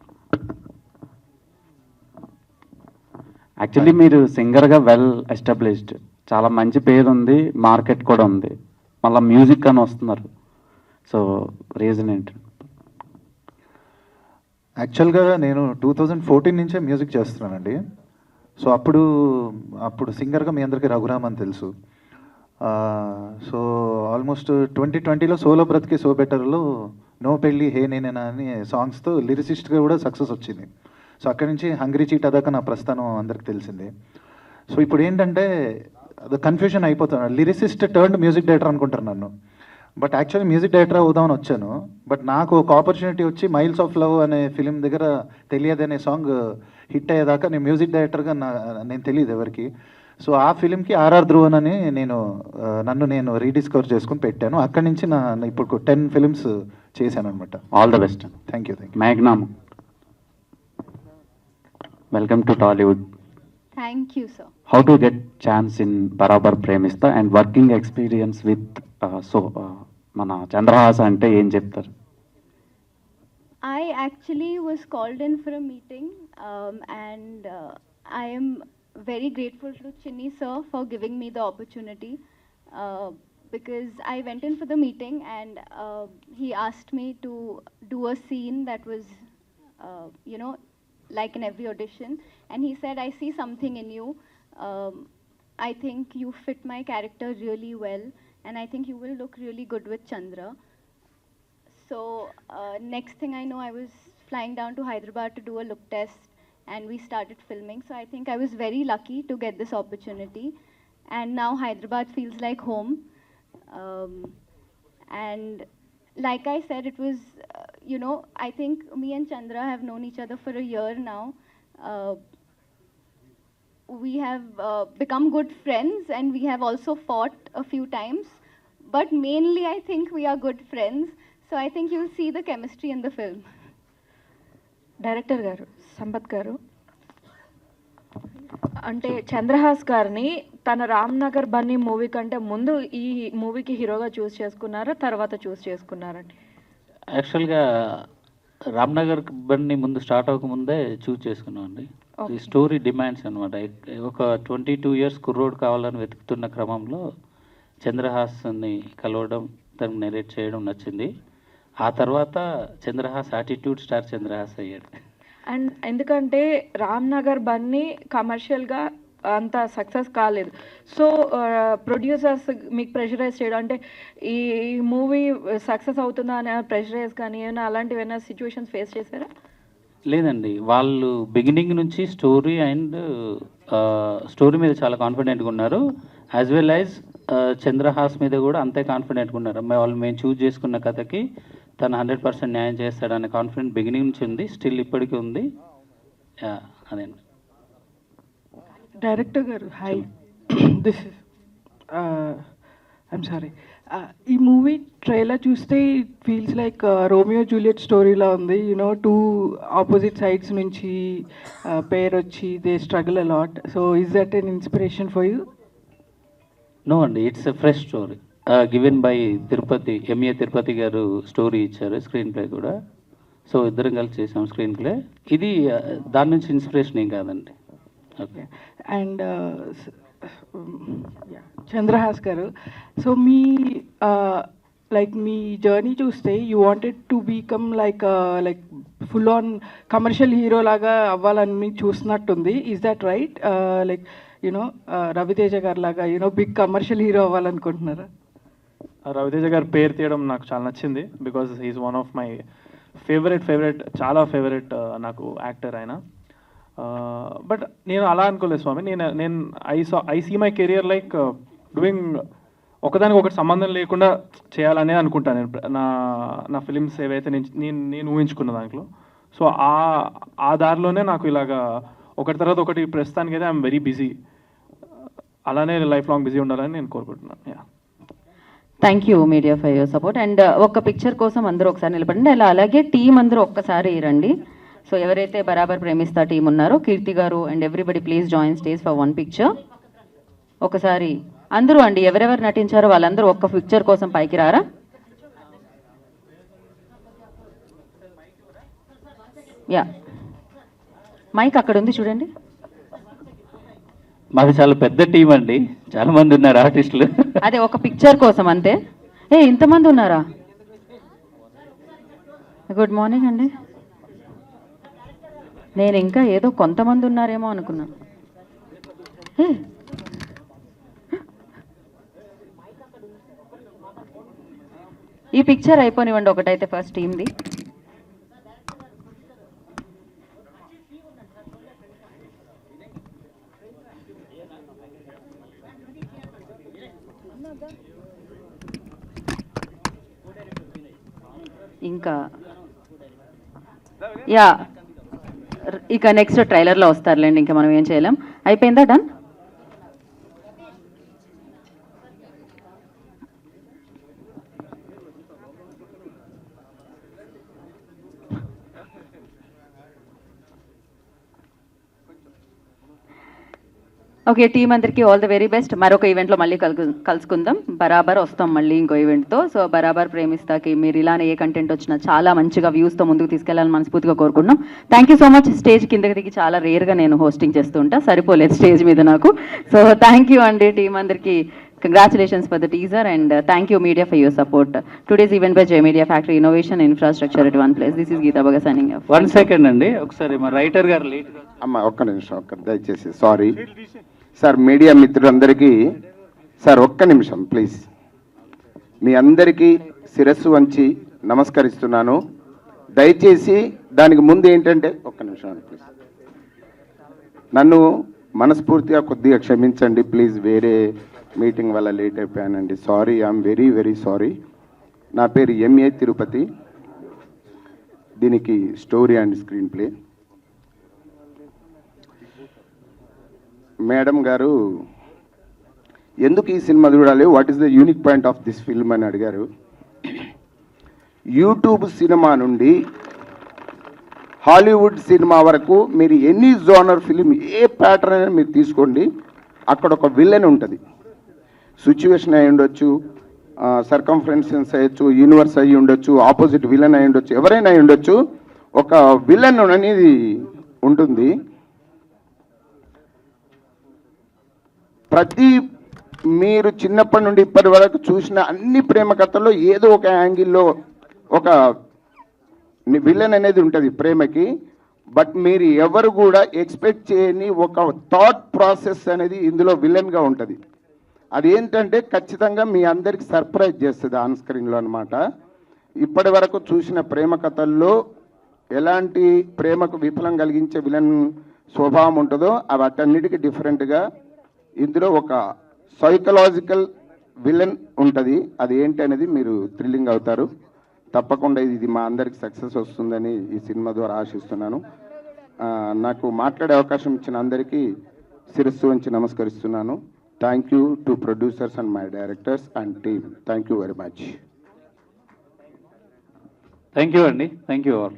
Speaker 9: Actually మీరు సింగర్గా వెల్ ఎస్టాబ్లిష్డ్, చాలా మంచి పేరు ఉంది, మార్కెట్ కూడా ఉంది, మళ్ళీ మ్యూజిక్ అని వస్తున్నారు. సో రీజన్ ఏంటి? యాక్చువల్గా నేను 2014 నుంచే మ్యూజిక్ చేస్తున్నానండి. సో అప్పుడు సింగర్గా మీ అందరికీ రఘురామ్ అని తెలుసు. సో ఆల్మోస్ట్ 2020లో సోలో బ్రతికి సో బెటర్లో నో పెళ్ళి హే నేనేనా అని సాంగ్స్తో లిరిసిస్ట్గా కూడా సక్సెస్ వచ్చింది. సో అక్కడి నుంచి హంగ్రీ చీట్ దాకా నా ప్రస్థానం అందరికి తెలిసింది. సో ఇప్పుడు ఏంటంటే అది కన్ఫ్యూజన్ అయిపోతున్నాను, లిరిసిస్ట్ టర్న్డ్ మ్యూజిక్ డైరెక్టర్ అనుకుంటారు నన్ను. బట్ యాక్చువల్లీ మ్యూజిక్ డైరెక్టర్ అవుదామని వచ్చాను. బట్ నాకు ఒక ఆపర్చునిటీ వచ్చి మైల్స్ ఆఫ్ లవ్ అనే ఫిలిం దగ్గర తెలియదు అనే సాంగ్ హిట్ అయ్యేదాకా నేను మ్యూజిక్ డైరెక్టర్గా నేను తెలియదు ఎవరికి. సో ఆ ఫిలింకి ఆర్ఆర్ ధ్రువన్ అని నన్ను నేను రీడిస్కవర్ చేసుకుని పెట్టాను. అక్కడి నుంచి ఇప్పుడు 10 films చేశాను అనమాట. All the best. Thank you. Magnum. Welcome to Tollywood.
Speaker 11: Thank you, sir.
Speaker 9: How to get chance in Barabar Premista and working experience with మన చంద్రహాస అంటే ఏం చెప్తారు?
Speaker 11: I actually was called in for a meeting, and I am very grateful to Chinni sir for giving me the opportunity, because I went in for the meeting and he asked me to do a scene that was, like in every audition, and he said, I see something in you. I think you fit my character really well, and I think you will look really good with Chandra. So next thing I know, I was flying down to Hyderabad to do a look test, and we started filming. So I think I was very lucky to get this opportunity, and now Hyderabad feels like home. And like I said, it was, I think me and Chandra have known each other for a year now. We have become good friends, and we have also fought a few times, but mainly I think we are good friends. So I think you'll see the chemistry in the film.
Speaker 16: Director గారు, సంపత్ గారు, అంటే చంద్రహాస్ గారిని తన Ramnagar Bunny movie కంటే ముందు ఈ మూవీకి హీరోగా చూస్ చేసుకున్నారా, తర్వాత చూస్ చేసుకున్నారండి?
Speaker 10: యాక్చువల్గా రామ్నగర్ బన్నీ ముందు స్టార్ట్ అవ్వకముందే చూస్ చేసుకున్నాం అండి. ఈ స్టోరీ డిమాండ్స్ అనమాట. ఒక 22 years కుర్రోడ్ కావాలని వెతుకుతున్న క్రమంలో చంద్రహాస్ని కలవడం, తను నెరేట్ చేయడం నచ్చింది. ఆ తర్వాత చంద్రహాస్ యాటిట్యూడ్ స్టార్ చంద్రహాస్ అయ్యాడు.
Speaker 16: అండ్ ఎందుకంటే రామ్నగర్ బన్నీ కమర్షియల్గా అంత సక్సెస్ కాలేదు. సో ప్రొడ్యూసర్స్ మీకు ప్రెషరైజ్ చేయడం, అంటే ఈ మూవీ సక్సెస్ అవుతుందా అని ప్రెషరైజ్ కానీ ఏమైనా అలాంటివి ఏమైనా సిచ్యువేషన్స్ ఫేస్ చేశారా?
Speaker 10: లేదండి, వాళ్ళు బిగినింగ్ నుంచి స్టోరీ అండ్ స్టోరీ మీద చాలా కాన్ఫిడెంట్గా ఉన్నారు. యాజ్ వెల్ యాజ్ చంద్రహాస్ మీద కూడా అంతే కాన్ఫిడెంట్గా ఉన్నారు. మేము చూజ్ చేసుకున్న కథకి తను 100% న్యాయం చేస్తాడనే కాన్ఫిడెంట్ బిగినింగ్ నుంచి ఉంది, స్టిల్ ఇప్పటికీ ఉంది. అదేండి.
Speaker 19: డైరెక్టర్ గారు hi, this is I'm sorry, ఈ మూవీ ట్రైలర్ చూస్తే it feels like Romeo Juliet స్టోరీలా ఉంది. యూనో 2 ఆపోజిట్ సైడ్స్ నుంచి పేర్ వచ్చి they struggle a lot. So is that an inspiration for you?
Speaker 10: No అండి, it's a fresh story given by Tirupati, MA Tirupati గారు story ఇచ్చారు, screen play కూడా. So ఇద్దరం కలిసి చేసాం స్క్రీన్ ప్లే. ఇది దాని నుంచి ఇన్స్పిరేషన్ ఏం కాదండి. ఓకే.
Speaker 19: అండ్ చంద్రహాస్ గారు, సో మీ లైక్ మీ జర్నీ చూస్తే you wanted to become like full on commercial hero లాగా అవ్వాలని చూస్తున్నట్టుంది. Is that right? Like you know Ravi Teja గారు లాగా యూనో బిగ్ కమర్షియల్ హీరో అవ్వాలనుకుంటున్నారా?
Speaker 12: రవితేజ గారి పేరు తీయడం నాకు చాలా నచ్చింది, because he's one of my favourite చాలా ఫేవరెట్ నాకు యాక్టర్ ఆయన. బట్ నేను అలా అనుకోలేదు స్వామి. నేను I see my career like doing ఒకదానికి ఒకటి సంబంధం లేకుండా చేయాలనే అనుకుంటాను నేను నా ఫిలిమ్స్ ఏవైతే నేను ఊహించుకున్న దాంట్లో. సో ఆ దారిలోనే నాకు ఇలాగా ఒకటి తర్వాత ఒకటి ప్రస్తుతానికి అయితే ఐఎమ్ వెరీ బిజీ, అలానే లైఫ్ లాంగ్ బిజీ ఉండాలని నేను కోరుకుంటున్నాను.
Speaker 1: Thank you media for your support. And ఒక పిక్చర్ కోసం అందరూ ఒకసారి నిలబడండి. అలాగే టీం అందరూ ఒక్కసారి రండి. సో ఎవరైతే బరాబర్ ప్రేమిస్తా టీం ఉన్నారో కీర్తి గారు and everybody please join stage for 1 picture. ఒకసారి అందరూ అండి, ఎవరెవరు నటించారో వాళ్ళందరూ ఒక్క పిక్చర్ కోసం పైకి రారా? యా, మైక్ అక్కడ ఉంది చూడండి.
Speaker 10: మాది చాలా పెద్ద టీం అండి, చాలా మంది ఉన్నారు ఆర్టిస్టులు.
Speaker 1: అదే ఒక పిక్చర్ కోసం అంతే. ఇంతమంది ఉన్నారా? గుడ్ మార్నింగ్ అండి. నేను ఇంకా ఏదో కొంతమంది ఉన్నారేమో అనుకున్నా. ఈ పిక్చర్ అయిపోనివ్వండి ఒకటైతే ఫస్ట్ టీమ్ది. ఇంకా యా, ఇక నెక్స్ట్ ట్రైలర్లో వస్తారులేండి, ఇంకా మనం ఏం చేయలేం. అయిపోయిందా? డన్. ఓకే, టీం అందరికీ ఆల్ ద వెరీ బెస్ట్. మరొక ఈవెంట్లో మళ్ళీ కలుసుకుందాం. బరాబర్ వస్తాం మళ్ళీ ఇంకో ఈవెంట్తో. సో బరాబర్ ప్రేమిస్తాకి మీరు ఇలానే ఏ కంటెంట్ వచ్చినా చాలా మంచిగా వ్యూస్తో ముందుకు తీసుకెళ్లాలని మనస్ఫూర్తిగా కోరుకుంటున్నాం. Thank you so much. Stage కిందకి దిగి చాలా రేర్గా నేను హోస్టింగ్ చేస్తూ ఉంటా, సరిపోలేదు స్టేజ్ మీద నాకు. సో థ్యాంక్ యూ అండి టీం అందరికీ. Congratulations for the teaser and thank you media for your support. Today's event by J Media Factory Innovation Infrastructure at one place. This is Geeta Baga signing off.
Speaker 10: 1 second అండి, ఒకసారి మా writer గారు late
Speaker 20: అమ్మ ఒక్క నిమిషం దయచేసి sorry sir. Media మిత్రులందరికీ sir ఒక్క నిమిషం ప్లీజ్. మీ అందరికీ శిరస్సు వంచి నమస్కరిస్తున్నాను. దయచేసి దానికి ముందు ఏంటంటే ఒక్క నిమిషం ప్లీజ్, నన్ను మనస్ఫూర్తిగా కొద్దిగా క్షమించండి ప్లీజ్. వేరే మీటింగ్ వల్ల లేట్ అయిపోయానండి. Sorry, I'm very very sorry. నా పేరు ఎంఏ తిరుపతి. దీనికి story and screen play. Madam గారు ఎందుకు ఈ సినిమా చూడాలి, what is the unique point of this film అని అడిగారు. యూట్యూబ్ సినిమా నుండి హాలీవుడ్ సినిమా వరకు మీరు ఎనీ జోనర్ ఫిలిం ఏ ప్యాటర్న్ అయినా మీరు తీసుకోండి, అక్కడ ఒక విలన్ ఉంటుంది. సిచ్యువేషన్ అయి ఉండొచ్చు, సర్కంఫరెన్సెన్స్ అయ్యొచ్చు, యూనివర్స్ అయ్యి ఉండొచ్చు, ఆపోజిట్ విలన్ అయి ఉండొచ్చు, ఎవరైనా అయి ఉండొచ్చు, ఒక విలన్ అనేది ఉంటుంది. ప్రతి మీరు చిన్నప్పటి నుండి ఇప్పటి వరకు చూసిన అన్ని ప్రేమ కథల్లో ఏదో ఒక యాంగిల్లో ఒక విలన్ అనేది ఉంటుంది ప్రేమకి. బట్ మీరు ఎవరు కూడా ఎక్స్పెక్ట్ చేయని ఒక థాట్ ప్రాసెస్ అనేది ఇందులో విలన్గా ఉంటుంది. అది ఏంటంటే ఖచ్చితంగా మీ అందరికి సర్ప్రైజ్ చేస్తుంది ఆన్ స్క్రీన్లో అనమాట. ఇప్పటి వరకు చూసిన ప్రేమ కథల్లో ఎలాంటి ప్రేమకు విఫలం కలిగించే విలన్ స్వభావం ఉంటుందో అవి వాటన్నిటికీ డిఫరెంట్గా ఇందులో ఒక సైకలాజికల్ విలన్ ఉంటుంది. అది ఏంటి అనేది మీరు థ్రిల్లింగ్ అవుతారు. తప్పకుండా ఇది మా అందరికి సక్సెస్ వస్తుందని ఈ సినిమా ద్వారా ఆశిస్తున్నాను. నాకు మాట్లాడే అవకాశం ఇచ్చిన అందరికీ శిరస్సు వంచి నమస్కరిస్తున్నాను. Thank you to producers and my directors and team. Thank you very much.
Speaker 10: Thank you అండి. Thank you all.